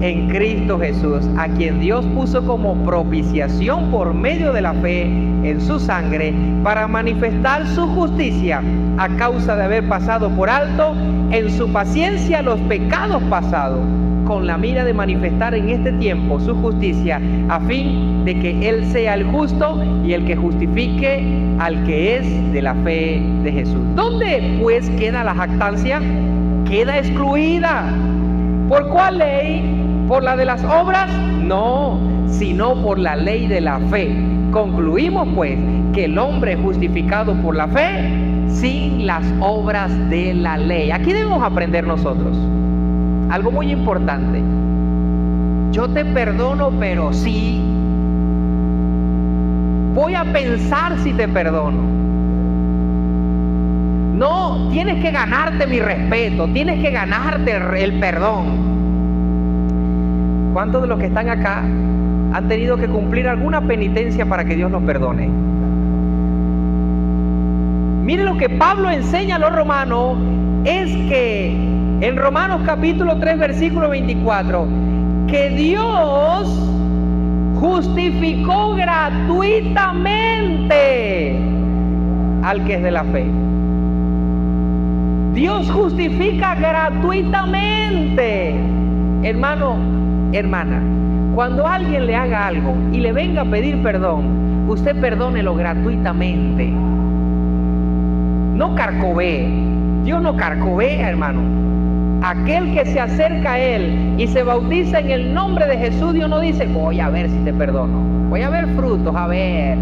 en Cristo Jesús, a quien Dios puso como propiciación por medio de la fe en su sangre, para manifestar su justicia, a causa de haber pasado por alto en su paciencia los pecados pasados, con la mira de manifestar en este tiempo su justicia, a fin de que Él sea el justo y el que justifique al que es de la fe de Jesús. ¿Dónde pues queda la jactancia? Queda excluida. ¿Por cuál ley? ¿Por la de las obras? No, sino por la ley de la fe. Concluimos pues que el hombre es justificado por la fe sin las obras de la ley. Aquí debemos aprender nosotros algo muy importante. Yo te perdono, pero sí voy a pensar si te perdono. No, tienes que ganarte mi respeto, tienes que ganarte el perdón. ¿Cuántos de los que están acá han tenido que cumplir alguna penitencia para que Dios los perdone? Mire lo que Pablo enseña a los romanos, es que en Romanos capítulo 3 versículo 24, que Dios justificó gratuitamente al que es de la fe. Dios justifica gratuitamente. Hermano, hermana, cuando alguien le haga algo y le venga a pedir perdón, usted perdónelo gratuitamente. No carcovee. Dios no carcovea, hermano. Aquel que se acerca a Él y se bautiza en el nombre de Jesús, Dios no dice, voy a ver si te perdono, voy a ver frutos, a ver.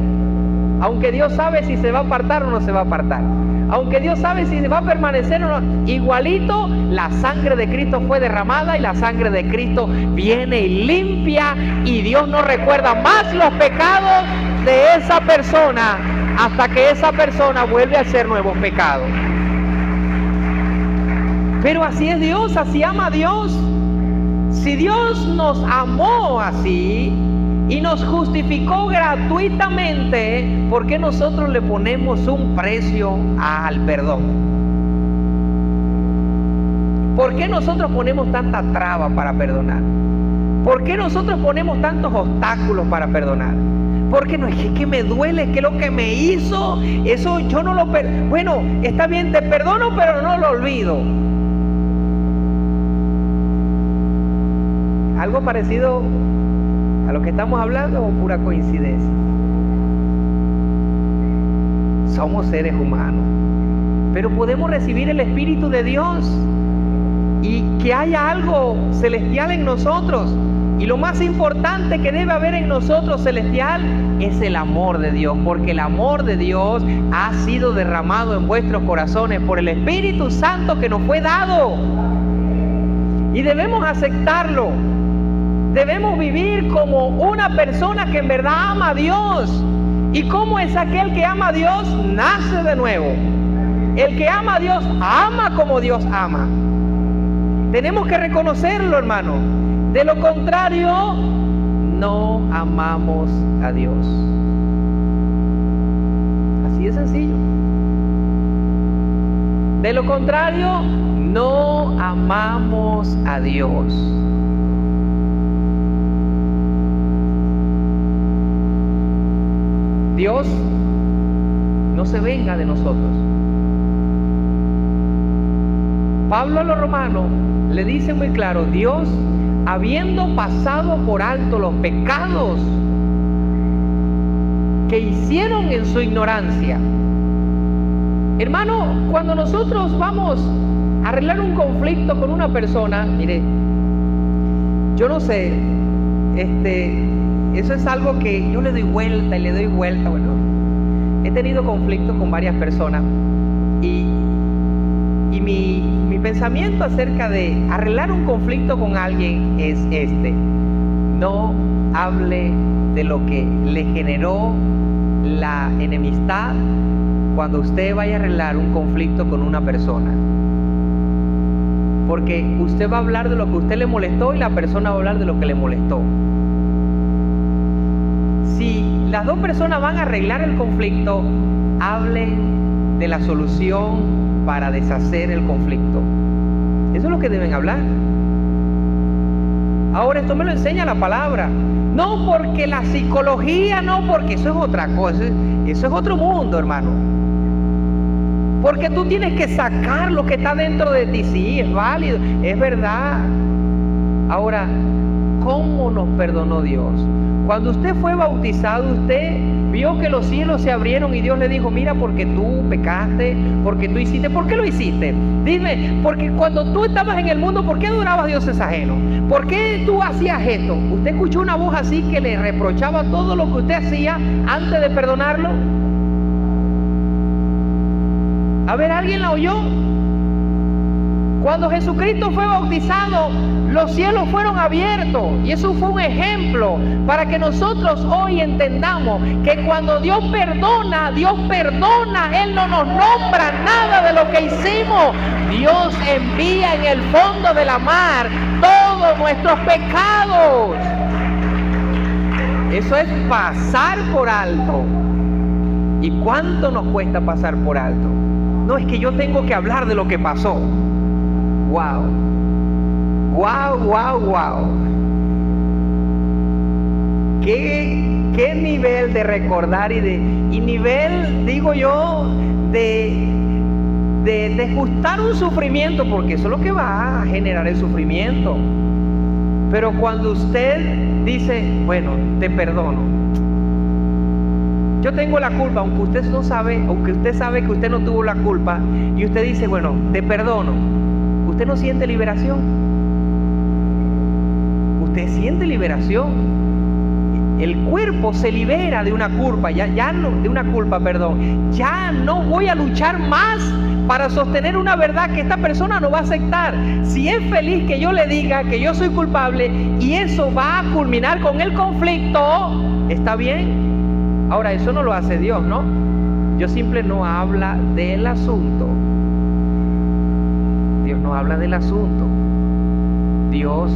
Aunque Dios sabe si se va a apartar o no se va a apartar, aunque Dios sabe si va a permanecer o no, igualito la sangre de Cristo fue derramada y la sangre de Cristo viene y limpia, y Dios no recuerda más los pecados de esa persona hasta que esa persona vuelve a hacer nuevos pecados. Pero así es Dios, así ama a Dios. Si Dios nos amó así y nos justificó gratuitamente, ¿por qué nosotros le ponemos un precio al perdón? ¿Por qué nosotros ponemos tanta traba para perdonar? ¿Por qué nosotros ponemos tantos obstáculos para perdonar? Porque no, es que me duele, que lo que me hizo, eso yo no lo perdono. Bueno, está bien, te perdono, pero no lo olvido. ¿Algo parecido a lo que estamos hablando o pura coincidencia? Somos seres humanos, pero podemos recibir el Espíritu de Dios y que haya algo celestial en nosotros. Y lo más importante que debe haber en nosotros celestial es el amor de Dios, porque el amor de Dios ha sido derramado en vuestros corazones por el Espíritu Santo que nos fue dado. Y debemos aceptarlo. Debemos vivir como una persona que en verdad ama a Dios. ¿Y cómo es aquel que ama a Dios? Nace de nuevo. El que ama a Dios ama como Dios ama. Tenemos que reconocerlo, hermano. De lo contrario, no amamos a Dios. Así de sencillo. De lo contrario, no amamos a Dios. Dios no se venga de nosotros. Pablo a los romanos le dice muy claro: Dios, habiendo pasado por alto los pecados que hicieron en su ignorancia. Hermano, cuando nosotros vamos a arreglar un conflicto con una persona, mire, yo no sé, eso es algo que yo le doy vuelta y le doy vuelta. Bueno, he tenido conflictos con varias personas y mi pensamiento acerca de arreglar un conflicto con alguien es no hable de lo que le generó la enemistad cuando usted vaya a arreglar un conflicto con una persona, porque usted va a hablar de lo que a usted le molestó y la persona va a hablar de lo que le molestó. Si las dos personas van a arreglar el conflicto, hablen de la solución para deshacer el conflicto. Eso es lo que deben hablar. Ahora, esto me lo enseña la palabra. No porque la psicología, no, porque eso es otra cosa, eso es otro mundo, hermano. Porque tú tienes que sacar lo que está dentro de ti. Sí, es válido, es verdad. Ahora, ¿cómo nos perdonó Dios? Cuando usted fue bautizado, usted vio que los cielos se abrieron y Dios le dijo: mira, porque tú pecaste, porque tú hiciste. ¿Por qué lo hiciste? Dime, porque cuando tú estabas en el mundo, ¿por qué adorabas a dioses ajenos? ¿Por qué tú hacías esto? ¿Usted escuchó una voz así que le reprochaba todo lo que usted hacía antes de perdonarlo? A ver, ¿alguien la oyó? Cuando Jesucristo fue bautizado, los cielos fueron abiertos, y eso fue un ejemplo para que nosotros hoy entendamos que cuando Dios perdona, Él no nos nombra nada de lo que hicimos. Dios envía en el fondo de la mar todos nuestros pecados. Eso es pasar por alto. ¿Y cuánto nos cuesta pasar por alto? No es que yo tengo que hablar de lo que pasó. Wow. ¿Qué nivel de recordar y nivel, digo yo, de ajustar un sufrimiento, porque eso es lo que va a generar el sufrimiento. Pero cuando usted dice: bueno, te perdono, yo tengo la culpa, aunque usted no sabe, aunque usted sabe que usted no tuvo la culpa, y usted dice: bueno, te perdono, usted no siente liberación. Usted siente liberación. El cuerpo se libera de una culpa, ya no voy a luchar más para sostener una verdad que esta persona no va a aceptar. Si es feliz que yo le diga que yo soy culpable y eso va a culminar con el conflicto, está bien. Ahora, eso no lo hace Dios, ¿no? Dios simple no habla del asunto. Dios no habla del asunto. Dios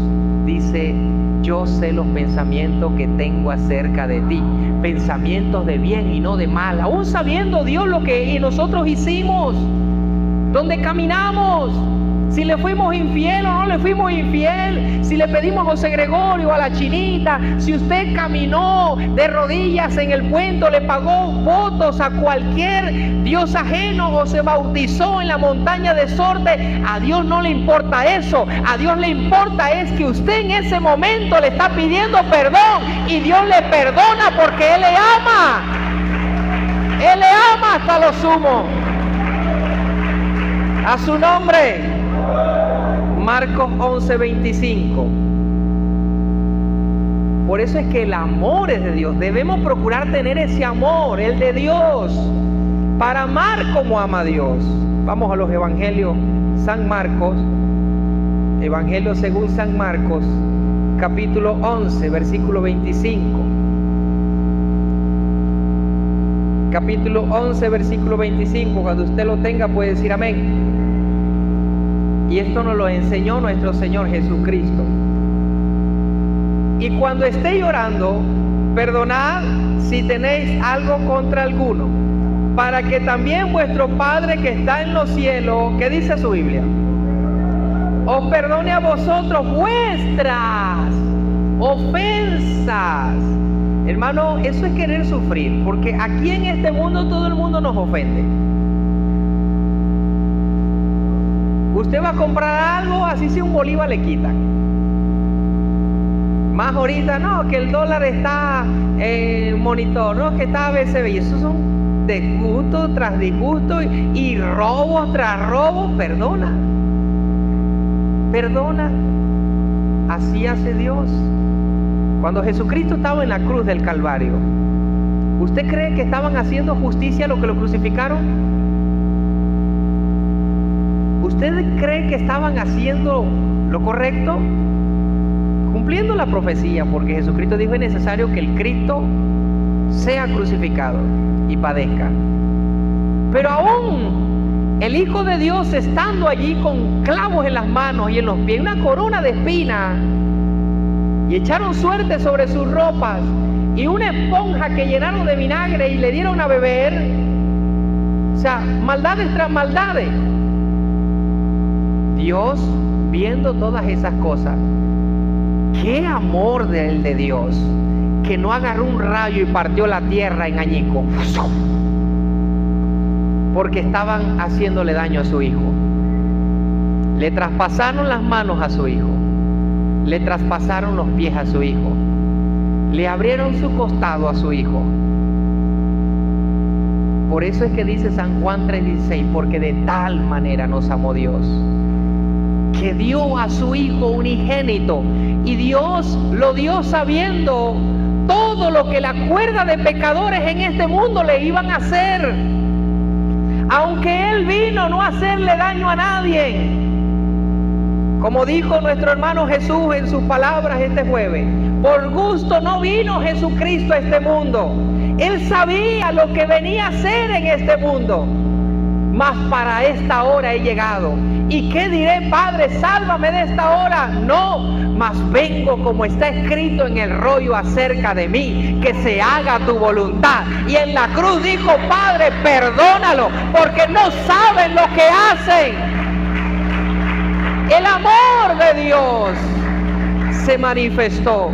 dice: yo sé los pensamientos que tengo acerca de ti, pensamientos de bien y no de mal. Aún sabiendo Dios lo que nosotros hicimos, dónde caminamos, si le fuimos infiel o no le fuimos infiel, si le pedimos a José Gregorio, a la Chinita, si usted caminó de rodillas en el puente, le pagó votos a cualquier dios ajeno o se bautizó en la montaña de Sorte, a Dios no le importa eso. A Dios le importa es que usted en ese momento le está pidiendo perdón y Dios le perdona porque Él le ama. Él le ama hasta lo sumo. A su nombre. Marcos 11:25. Por eso es que el amor es de Dios. Debemos procurar tener ese amor, el de Dios, para amar como ama a Dios. Vamos a los evangelios. San Marcos, Evangelio según San Marcos, capítulo 11, versículo 25. Capítulo 11, versículo 25. Cuando usted lo tenga puede decir amén. Y esto nos lo enseñó nuestro Señor Jesucristo. Y cuando estéis orando, perdonad si tenéis algo contra alguno, para que también vuestro Padre que está en los cielos, ¿qué dice su Biblia?, os perdone a vosotros vuestras ofensas. Hermano, eso es querer sufrir, porque aquí en este mundo todo el mundo nos ofende. Usted va a comprar algo, así sea un bolívar le quitan. Más ahorita, no, que el dólar está monitor, no, que está BCB. Y esos son disgusto tras disgusto y robo tras robo. Perdona. Perdona. Así hace Dios. Cuando Jesucristo estaba en la cruz del Calvario, ¿usted cree que estaban haciendo justicia a lo que lo crucificaron? ¿Usted cree que estaban haciendo lo correcto? Cumpliendo la profecía, porque Jesucristo dijo: es necesario que el Cristo sea crucificado y padezca. Pero aún el Hijo de Dios, estando allí con clavos en las manos y en los pies, una corona de espinas, y echaron suerte sobre sus ropas, y una esponja que llenaron de vinagre y le dieron a beber. O sea, maldades tras maldades. Dios, viendo todas esas cosas, qué amor del de Dios, que no agarró un rayo y partió la tierra en añico, porque estaban haciéndole daño a su hijo. Le traspasaron las manos a su hijo, le traspasaron los pies a su hijo, le abrieron su costado a su hijo. Por eso es que dice San Juan 3:16, porque de tal manera nos amó Dios, que dio a su hijo unigénito. Y Dios lo dio sabiendo todo lo que la cuerda de pecadores en este mundo le iban a hacer, aunque Él vino no a hacerle daño a nadie. Como dijo nuestro hermano Jesús en sus palabras este jueves, por gusto no vino Jesucristo a este mundo. Él sabía lo que venía a hacer en este mundo. Mas para esta hora he llegado. ¿Y qué diré, Padre, sálvame de esta hora? No, mas vengo como está escrito en el rollo acerca de mí, que se haga tu voluntad. Y en la cruz dijo: Padre, perdónalo, porque no saben lo que hacen. El amor de Dios se manifestó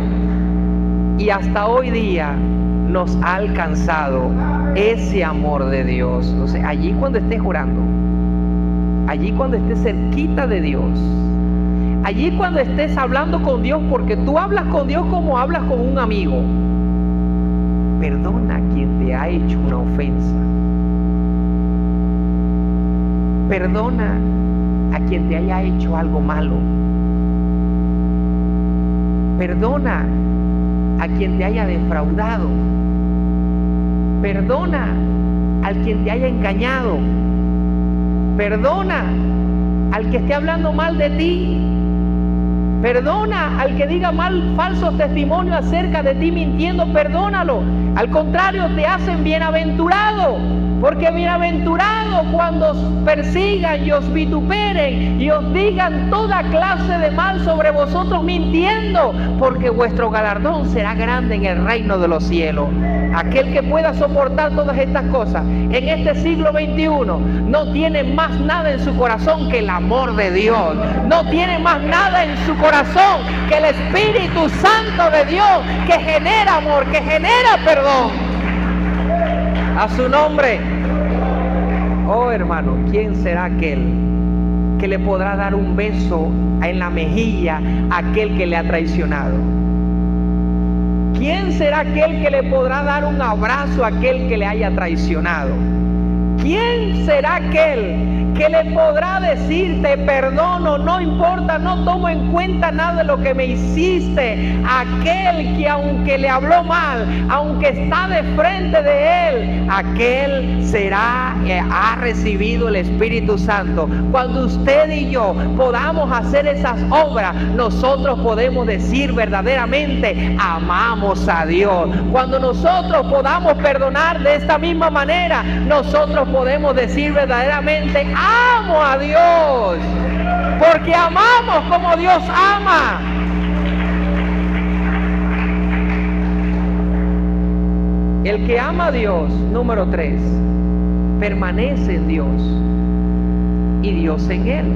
y hasta hoy día nos ha alcanzado ese amor de Dios. O sea, allí cuando estés orando, allí cuando estés cerquita de Dios, allí cuando estés hablando con Dios, porque tú hablas con Dios como hablas con un amigo, perdona a quien te ha hecho una ofensa. Perdona a quien te haya hecho algo malo. Perdona a quien te haya defraudado. Perdona al quien te haya engañado. Perdona al que esté hablando mal de ti. Perdona al que diga falsos testimonios acerca de ti mintiendo. Perdónalo. Al contrario, te hacen bienaventurado, porque bienaventurado cuando os persigan y os vituperen y os digan toda clase de mal sobre vosotros mintiendo, porque vuestro galardón será grande en el reino de los cielos. Aquel que pueda soportar todas estas cosas en este siglo XXI no tiene más nada en su corazón que el amor de Dios. No tiene más nada en su corazón que el Espíritu Santo de Dios, que genera amor, que genera perdón. A su nombre. Oh hermano, ¿quién será aquel que le podrá dar un beso en la mejilla a aquel que le ha traicionado? ¿Quién será aquel que le podrá dar un abrazo a aquel que le haya traicionado? ¿Quién será aquel que le podrá decir: te perdono, no importa, no tomo en cuenta nada de lo que me hiciste? Aquel que aunque le habló mal, aunque está de frente de él, aquel ha recibido el Espíritu Santo. Cuando usted y yo podamos hacer esas obras, nosotros podemos decir verdaderamente: amamos a Dios. Cuando nosotros podamos perdonar de esta misma manera, nosotros podemos decir verdaderamente: amo a Dios, porque amamos como Dios ama. El que ama a Dios, número 3, permanece en Dios y Dios en él.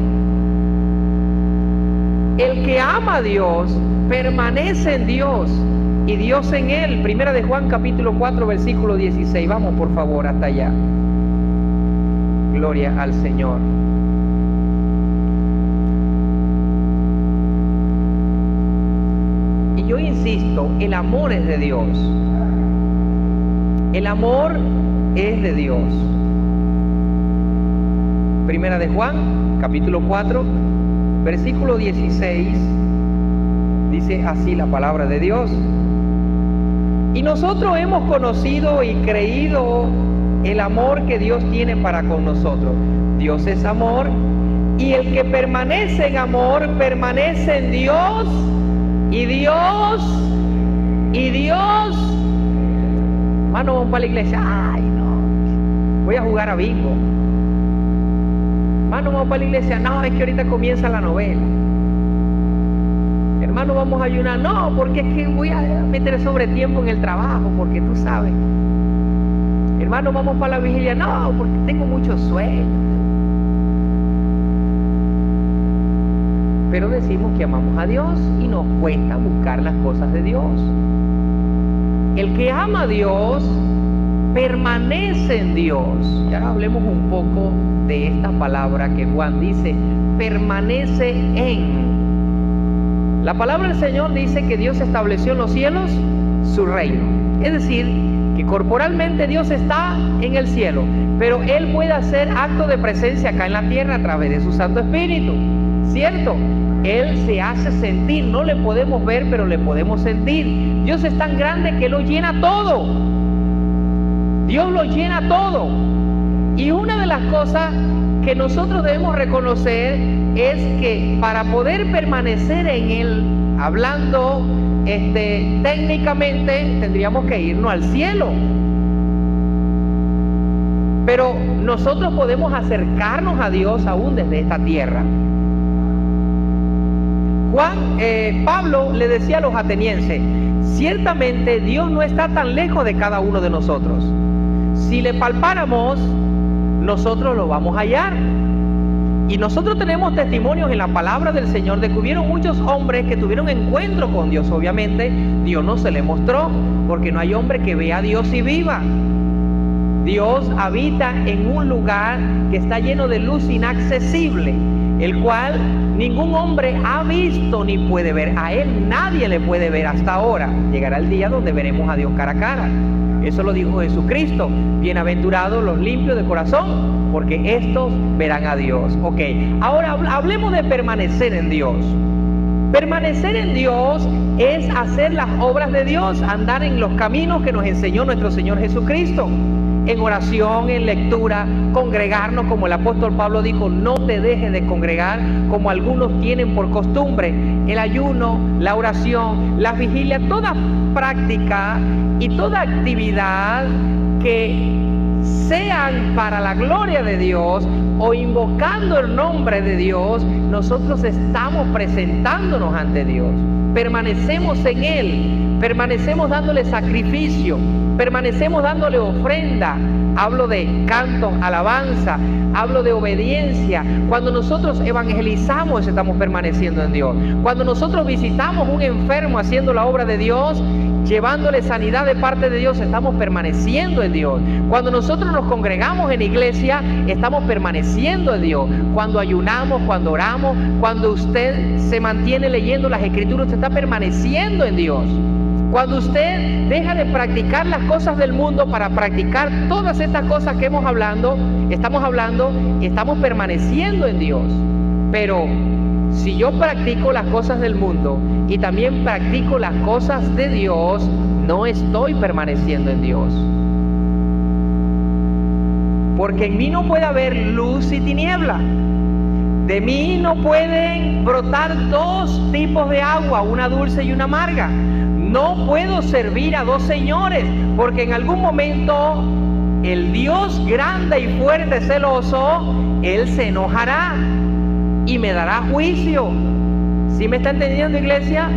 El que ama a Dios permanece en Dios y Dios en él. Primera de Juan capítulo 4 versículo 16. Vamos por favor hasta allá. Gloria al Señor. insisto, el amor es de Dios. El amor es de Dios. Primera de Juan, capítulo 4, versículo 16, dice así la palabra de Dios. Y nosotros hemos conocido y creído el amor que Dios tiene para con nosotros. Dios es amor, y el que permanece en amor, permanece en Dios, y Dios. Hermano, vamos para la iglesia. Ay, no, voy a jugar a bingo. Hermano, vamos para la iglesia. No, es que ahorita comienza la novela. Hermano, vamos a ayunar. No, porque es que voy a meter sobre tiempo en el trabajo, porque tú sabes. Hermano, vamos para la vigilia. No, porque tengo mucho sueño. Pero decimos que amamos a Dios y nos cuesta buscar las cosas de Dios. El que ama a Dios permanece en Dios. Y ahora hablemos un poco de esta palabra que Juan dice, permanece en. La palabra del Señor dice que Dios estableció en los cielos su reino. Es decir, que corporalmente Dios está en el cielo, pero Él puede hacer acto de presencia acá en la tierra a través de su Santo Espíritu. ¿Cierto? Él se hace sentir, no le podemos ver, pero le podemos sentir. Dios es tan grande que lo llena todo. Dios lo llena todo. Y una de las cosas que nosotros debemos reconocer es que para poder permanecer en Él, hablando técnicamente, tendríamos que irnos al cielo. Pero nosotros podemos acercarnos a Dios aún desde esta tierra. Pablo le decía a los atenienses, ciertamente Dios no está tan lejos de cada uno de nosotros. Si le palpáramos, nosotros lo vamos a hallar. Y nosotros tenemos testimonios en la palabra del Señor de que hubieron muchos hombres que tuvieron encuentro con Dios. Obviamente Dios no se le mostró, porque no hay hombre que vea a Dios y viva. Dios habita en un lugar que está lleno de luz inaccesible, el cual ningún hombre ha visto ni puede ver. A Él nadie le puede ver hasta ahora. Llegará el día donde veremos a Dios cara a cara. Eso lo dijo Jesucristo. Bienaventurados los limpios de corazón, porque estos verán a Dios. Ok, ahora hablemos de permanecer en Dios. Permanecer en Dios es hacer las obras de Dios, andar en los caminos que nos enseñó nuestro Señor Jesucristo. En oración, en lectura, congregarnos, como el apóstol Pablo dijo, no te dejes de congregar como algunos tienen por costumbre. El ayuno, la oración, la vigilia, toda práctica y toda actividad que sean para la gloria de Dios o invocando el nombre de Dios, nosotros estamos presentándonos ante Dios. Permanecemos en Él, permanecemos dándole sacrificio, permanecemos dándole ofrenda. Hablo de cantos, alabanza, hablo de obediencia. Cuando nosotros evangelizamos, estamos permaneciendo en Dios. Cuando nosotros visitamos un enfermo haciendo la obra de Dios, llevándole sanidad de parte de Dios, estamos permaneciendo en Dios. Cuando nosotros nos congregamos en iglesia, estamos permaneciendo en Dios. Cuando ayunamos, cuando oramos, cuando usted se mantiene leyendo las Escrituras, usted está permaneciendo en Dios. Cuando usted deja de practicar las cosas del mundo para practicar todas estas cosas que estamos permaneciendo en Dios. Pero si yo practico las cosas del mundo y también practico las cosas de Dios, no estoy permaneciendo en Dios. Porque en mí no puede haber luz y tiniebla. De mí no pueden brotar dos tipos de agua, una dulce y una amarga. No puedo servir a dos señores, porque en algún momento el Dios grande y fuerte, celoso, Él se enojará y me dará juicio. ¿Sí me está entendiendo, iglesia?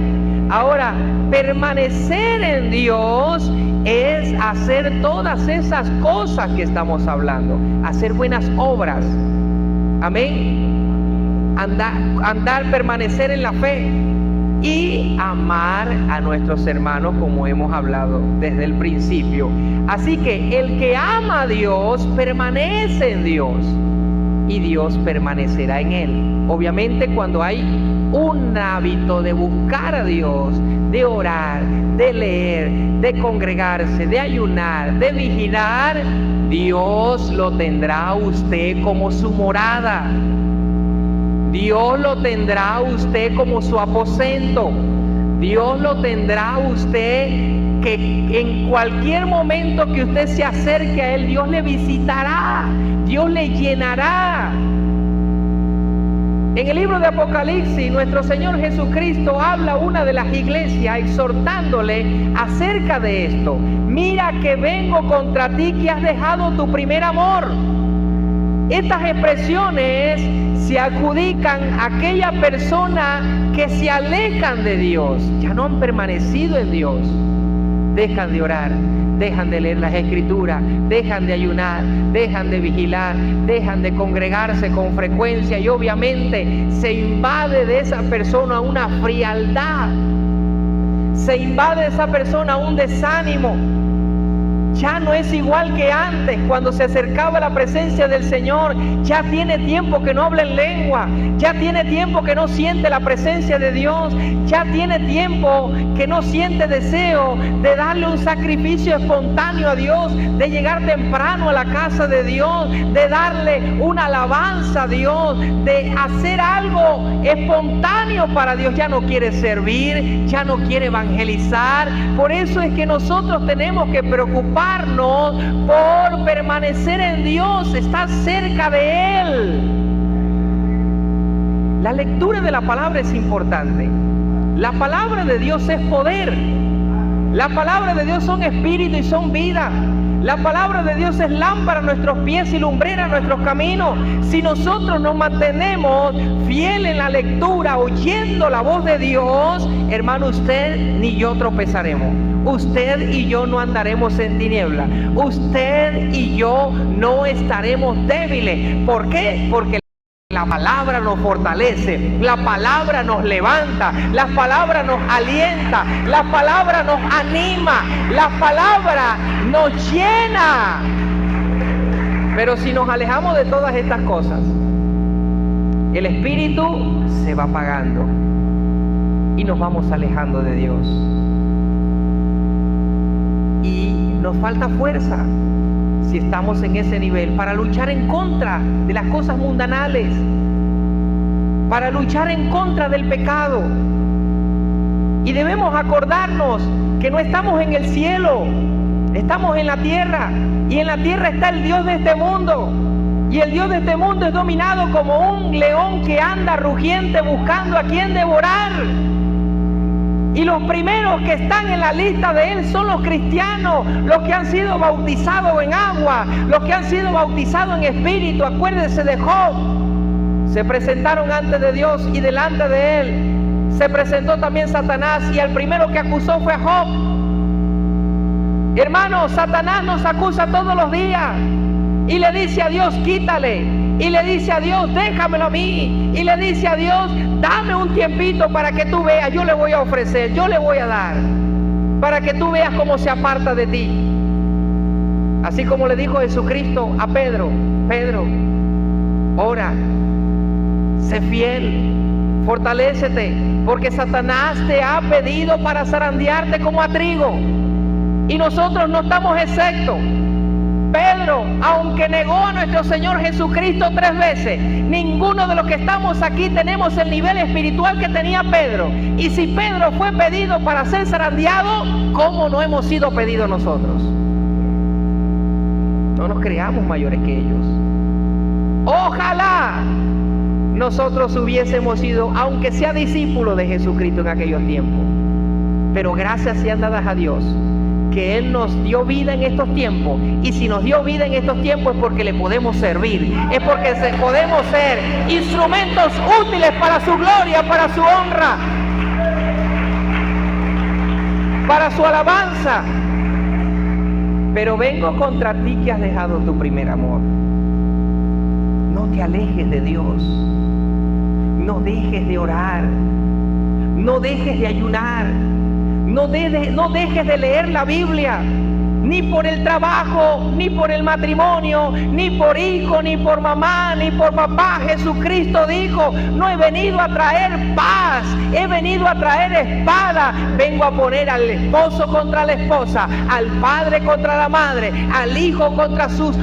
Ahora, permanecer en Dios es hacer todas esas cosas que estamos hablando, hacer buenas obras. Amén. Permanecer en la fe y amar a nuestros hermanos, como hemos hablado desde el principio. Así que el que ama a Dios permanece en Dios. y Dios permanecerá en él. Obviamente, cuando hay un hábito de buscar a Dios, de orar, de leer, de congregarse, de ayunar, de vigilar, Dios lo tendrá a usted como su morada. Dios lo tendrá a usted como su aposento. Dios lo tendrá a usted, que en cualquier momento que usted se acerque a Él, Dios le visitará, Dios le llenará. En el libro de Apocalipsis, nuestro Señor Jesucristo habla a una de las iglesias exhortándole acerca de esto. Mira que vengo contra ti, que has dejado tu primer amor. Estas expresiones se adjudican a aquella persona que se alejan de Dios, ya no han permanecido en Dios. Dejan de orar, dejan de leer las Escrituras, dejan de ayunar, dejan de vigilar, dejan de congregarse con frecuencia, y obviamente se invade de esa persona una frialdad, se invade de esa persona un desánimo. Ya no es igual que antes, cuando se acercaba a la presencia del Señor. Ya tiene tiempo que no habla en lengua, ya tiene tiempo que no siente la presencia de Dios, ya tiene tiempo que no siente deseo de darle un sacrificio espontáneo a Dios, de llegar temprano a la casa de Dios, de darle una alabanza a Dios, de hacer algo espontáneo para Dios. Ya no quiere servir, ya no quiere evangelizar. Por eso es que nosotros tenemos que preocuparnos por permanecer en Dios, estar cerca de Él. La lectura de la palabra es importante. La palabra de Dios es poder. La palabra de Dios son espíritu y son vida. La palabra de Dios es lámpara a nuestros pies y lumbrera a nuestros caminos. Si nosotros nos mantenemos fieles en la lectura, oyendo la voz de Dios, hermano, usted ni yo tropezaremos. Usted y yo no andaremos en tiniebla. Usted y yo no estaremos débiles. ¿Por qué? Porque la palabra nos fortalece, la palabra nos levanta, la palabra nos alienta, la palabra nos anima, la palabra nos llena. Pero si nos alejamos de todas estas cosas, el espíritu se va apagando y nos vamos alejando de Dios. Y nos falta fuerza, si estamos en ese nivel, para luchar en contra de las cosas mundanales, para luchar en contra del pecado. Y debemos acordarnos que no estamos en el cielo, estamos en la tierra, y en la tierra está el Dios de este mundo, y el Dios de este mundo es dominado como un león que anda rugiente buscando a quien devorar. Y los primeros que están en la lista de Él son los cristianos, los que han sido bautizados en agua, los que han sido bautizados en espíritu. Acuérdense de Job. Se presentaron ante de Dios y delante de Él se presentó también Satanás, y el primero que acusó fue a Job. Hermanos, Satanás nos acusa todos los días y le dice a Dios, quítale. Y le dice a Dios, déjamelo a mí. Y le dice a Dios, dame un tiempito para que tú veas. Yo le voy a ofrecer, yo le voy a dar, para que tú veas cómo se aparta de ti. Así como le dijo Jesucristo a Pedro, Pedro, ora, sé fiel, fortalécete, porque Satanás te ha pedido para zarandearte como a trigo. Y nosotros no estamos exceptos. Pedro, aunque negó a nuestro Señor Jesucristo 3 veces, ninguno de los que estamos aquí tenemos el nivel espiritual que tenía Pedro. Y si Pedro fue pedido para ser zarandeado, ¿cómo no hemos sido pedidos nosotros? No nos creamos mayores que ellos. Ojalá nosotros hubiésemos sido, aunque sea discípulos de Jesucristo en aquellos tiempos. Pero gracias sean dadas a Dios, que Él nos dio vida en estos tiempos. Y si nos dio vida en estos tiempos es porque le podemos servir, es porque podemos ser instrumentos útiles para su gloria, para su honra, para su alabanza. Pero vengo contra ti que has dejado tu primer amor. No te alejes de Dios, no dejes de orar, no dejes de ayunar, no dejes de leer la Biblia. ni por el trabajo, ni por el matrimonio, ni por hijo, ni por mamá, ni por papá. Jesucristo dijo: no he venido a traer paz, he venido a traer espada. Vengo a poner al esposo contra la esposa, al padre contra la madre, al hijo contra sus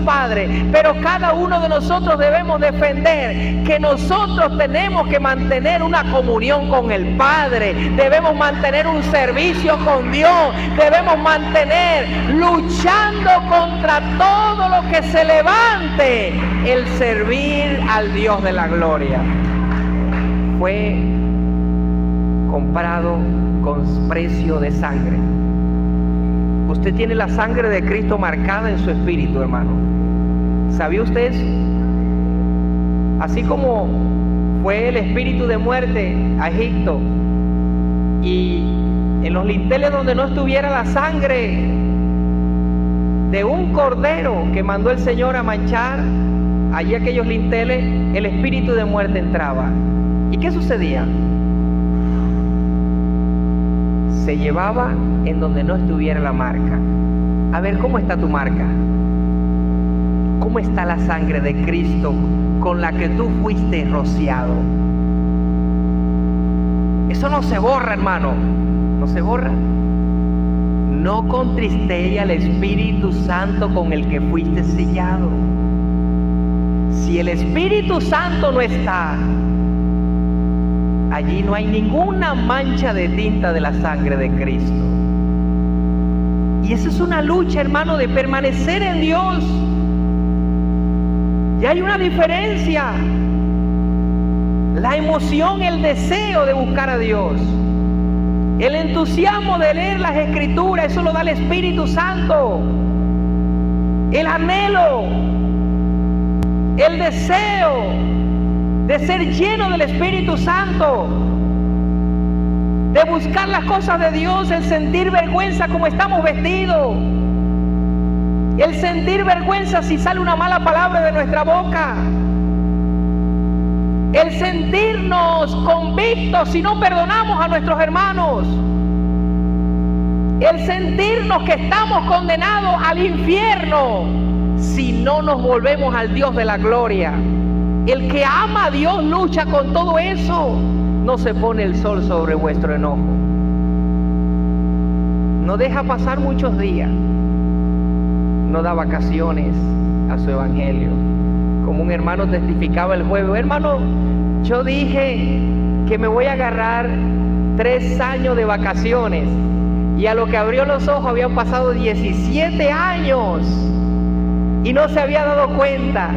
padres. Pero cada uno de nosotros debemos defender que nosotros tenemos que mantener una comunión con el Padre, debemos mantener un servicio con Dios, debemos mantener luchando contra todo lo que se levante, el servir al Dios de la gloria. Fue comprado con precio de sangre. Usted tiene la sangre de Cristo marcada en su espíritu, hermano. ¿Sabía usted eso? Así como fue el espíritu de muerte a Egipto, y en los linteles donde no estuviera la sangre de un cordero que mandó el Señor a manchar, allí aquellos linteles, el espíritu de muerte entraba. ¿Y qué sucedía? Se llevaba en donde no estuviera la marca. A ver, ¿cómo está tu marca? ¿Cómo está la sangre de Cristo con la que tú fuiste rociado? Eso no se borra, hermano. No se borra. No contristéis al Espíritu Santo con el que fuiste sellado. Si el Espíritu Santo no está, allí no hay ninguna mancha de tinta de la sangre de Cristo. Y esa es una lucha, hermano, de permanecer en Dios. Y hay una diferencia. La emoción, el deseo de buscar a Dios, el entusiasmo de leer las Escrituras, eso lo da el Espíritu Santo. El anhelo, el deseo de ser lleno del Espíritu Santo, de buscar las cosas de Dios, el sentir vergüenza como estamos vestidos, el sentir vergüenza si sale una mala palabra de nuestra boca, el sentirnos convictos si no perdonamos a nuestros hermanos, el sentirnos que estamos condenados al infierno si no nos volvemos al Dios de la gloria. El que ama a Dios lucha con todo eso. No se pone el sol sobre vuestro enojo. No deja pasar muchos días. No da vacaciones a su evangelio. Como un hermano testificaba el jueves: hermano, yo dije que me voy a agarrar 3 años de vacaciones, y a lo que abrió los ojos habían pasado 17 años y no se había dado cuenta.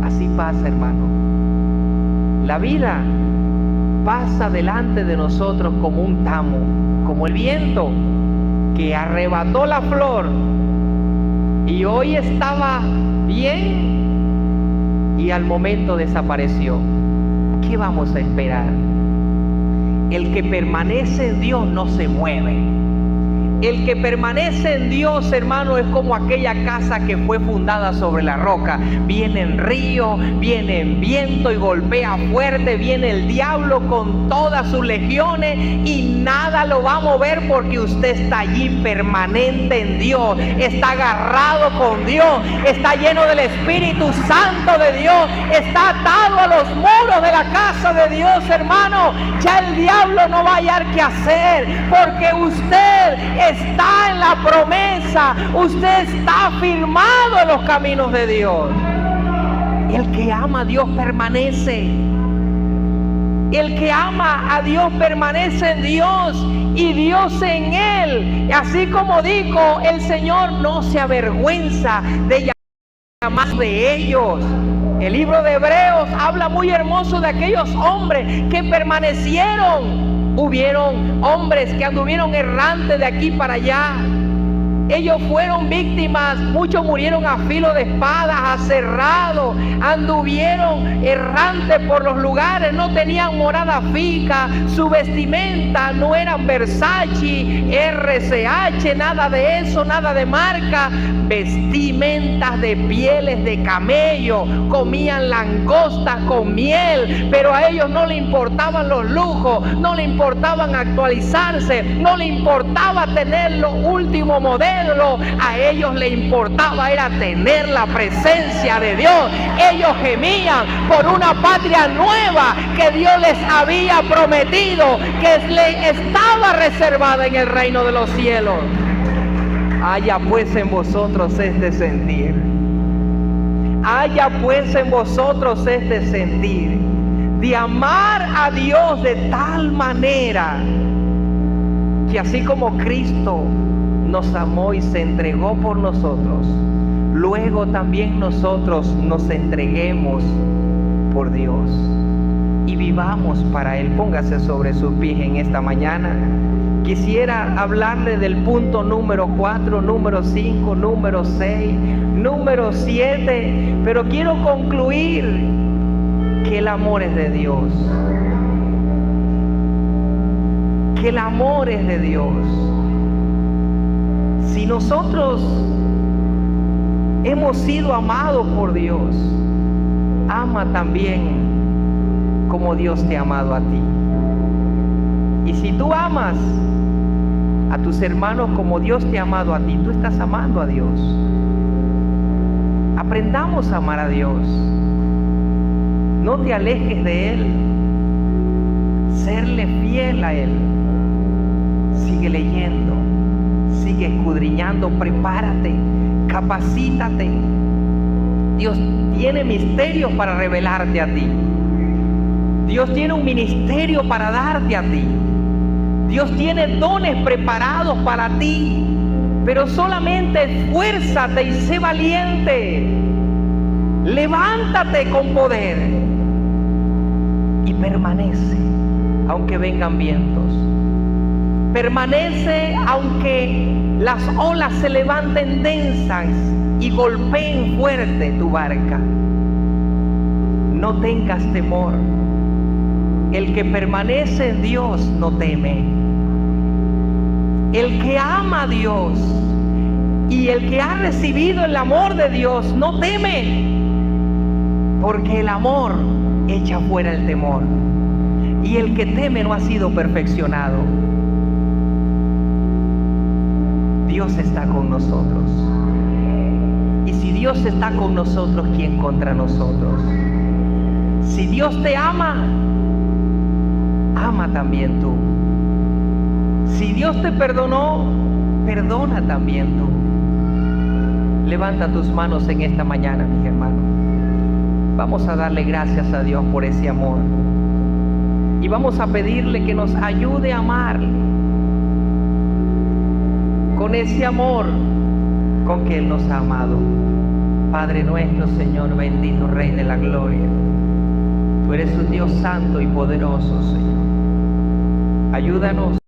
Así pasa, hermano. La vida pasa delante de nosotros como un tamo, como el viento que arrebató la flor y hoy estaba bien y al momento desapareció. ¿Qué vamos a esperar? El que permanece en Dios no se mueve. El que permanece en Dios, hermano, es como aquella casa que fue fundada sobre la roca. Viene el río, viene el viento y golpea fuerte, viene el diablo con todas sus legiones y nada lo va a mover, porque usted está allí permanente en Dios, está agarrado con Dios, está lleno del Espíritu Santo de Dios, está atado a los muros de la casa de Dios, hermano. Ya el diablo no va a hallar qué hacer, porque usted está en la promesa, usted está firmado en los caminos de Dios. El que ama a Dios permanece. El que ama a Dios permanece en Dios y Dios en él. Así como dijo el Señor, no se avergüenza de llamar de ellos. El libro de Hebreos habla muy hermoso de aquellos hombres que permanecieron. Hubieron hombres que anduvieron errantes de aquí para allá, Ellos fueron víctimas, muchos murieron a filo de espadas, aserrados, anduvieron errantes por los lugares, no tenían morada fija, su vestimenta no eran Versace, RCH, nada de eso, nada de marca, vestimentas de pieles de camello, comían langosta con miel, pero a ellos no le importaban los lujos, no le importaban actualizarse, no le importaba tener lo último modelo, a ellos le importaba era tener la presencia de Dios. Ellos gemían por una patria nueva que Dios les había prometido, que le estaba reservada en el reino de los cielos. Haya pues en vosotros este sentir. Haya pues en vosotros este sentir de amar a Dios de tal manera que así como Cristo nos amó y se entregó por nosotros, luego también nosotros nos entreguemos por Dios y vivamos para Él. Póngase sobre sus pies en esta mañana. Quisiera hablarle del punto número 4, número 5, número 6, número 7, pero quiero concluir que el amor es de Dios. Que el amor es de Dios. Si nosotros hemos sido amados por Dios, ama también como Dios te ha amado a ti. Y si tú amas a tus hermanos como Dios te ha amado a ti, tú estás amando a Dios. Aprendamos a amar a Dios. No te alejes de Él. Serle fiel a Él. Sigue leyendo, sigue escudriñando, prepárate, capacítate. Dios tiene misterios para revelarte a ti. Dios tiene un ministerio para darte a ti. Dios tiene dones preparados para ti, pero solamente esfuérzate y sé valiente. Levántate con poder y permanece aunque vengan vientos. Permanece aunque las olas se levanten densas y golpeen fuerte tu barca. No tengas temor. El que permanece en Dios no teme. El que ama a Dios y el que ha recibido el amor de Dios no teme, porque el amor echa fuera el temor, y el que teme no ha sido perfeccionado. Dios está con nosotros, y si Dios está con nosotros, ¿quién contra nosotros? Si Dios te ama, ama también tú. Si Dios te perdonó, perdona también tú. Levanta tus manos en esta mañana, mis hermanos. Vamos a darle gracias a Dios por ese amor. Y vamos a pedirle que nos ayude a amarle con ese amor con que Él nos ha amado. Padre nuestro, Señor, bendito Rey de la gloria. Tú eres un Dios santo y poderoso, Señor. Ayúdanos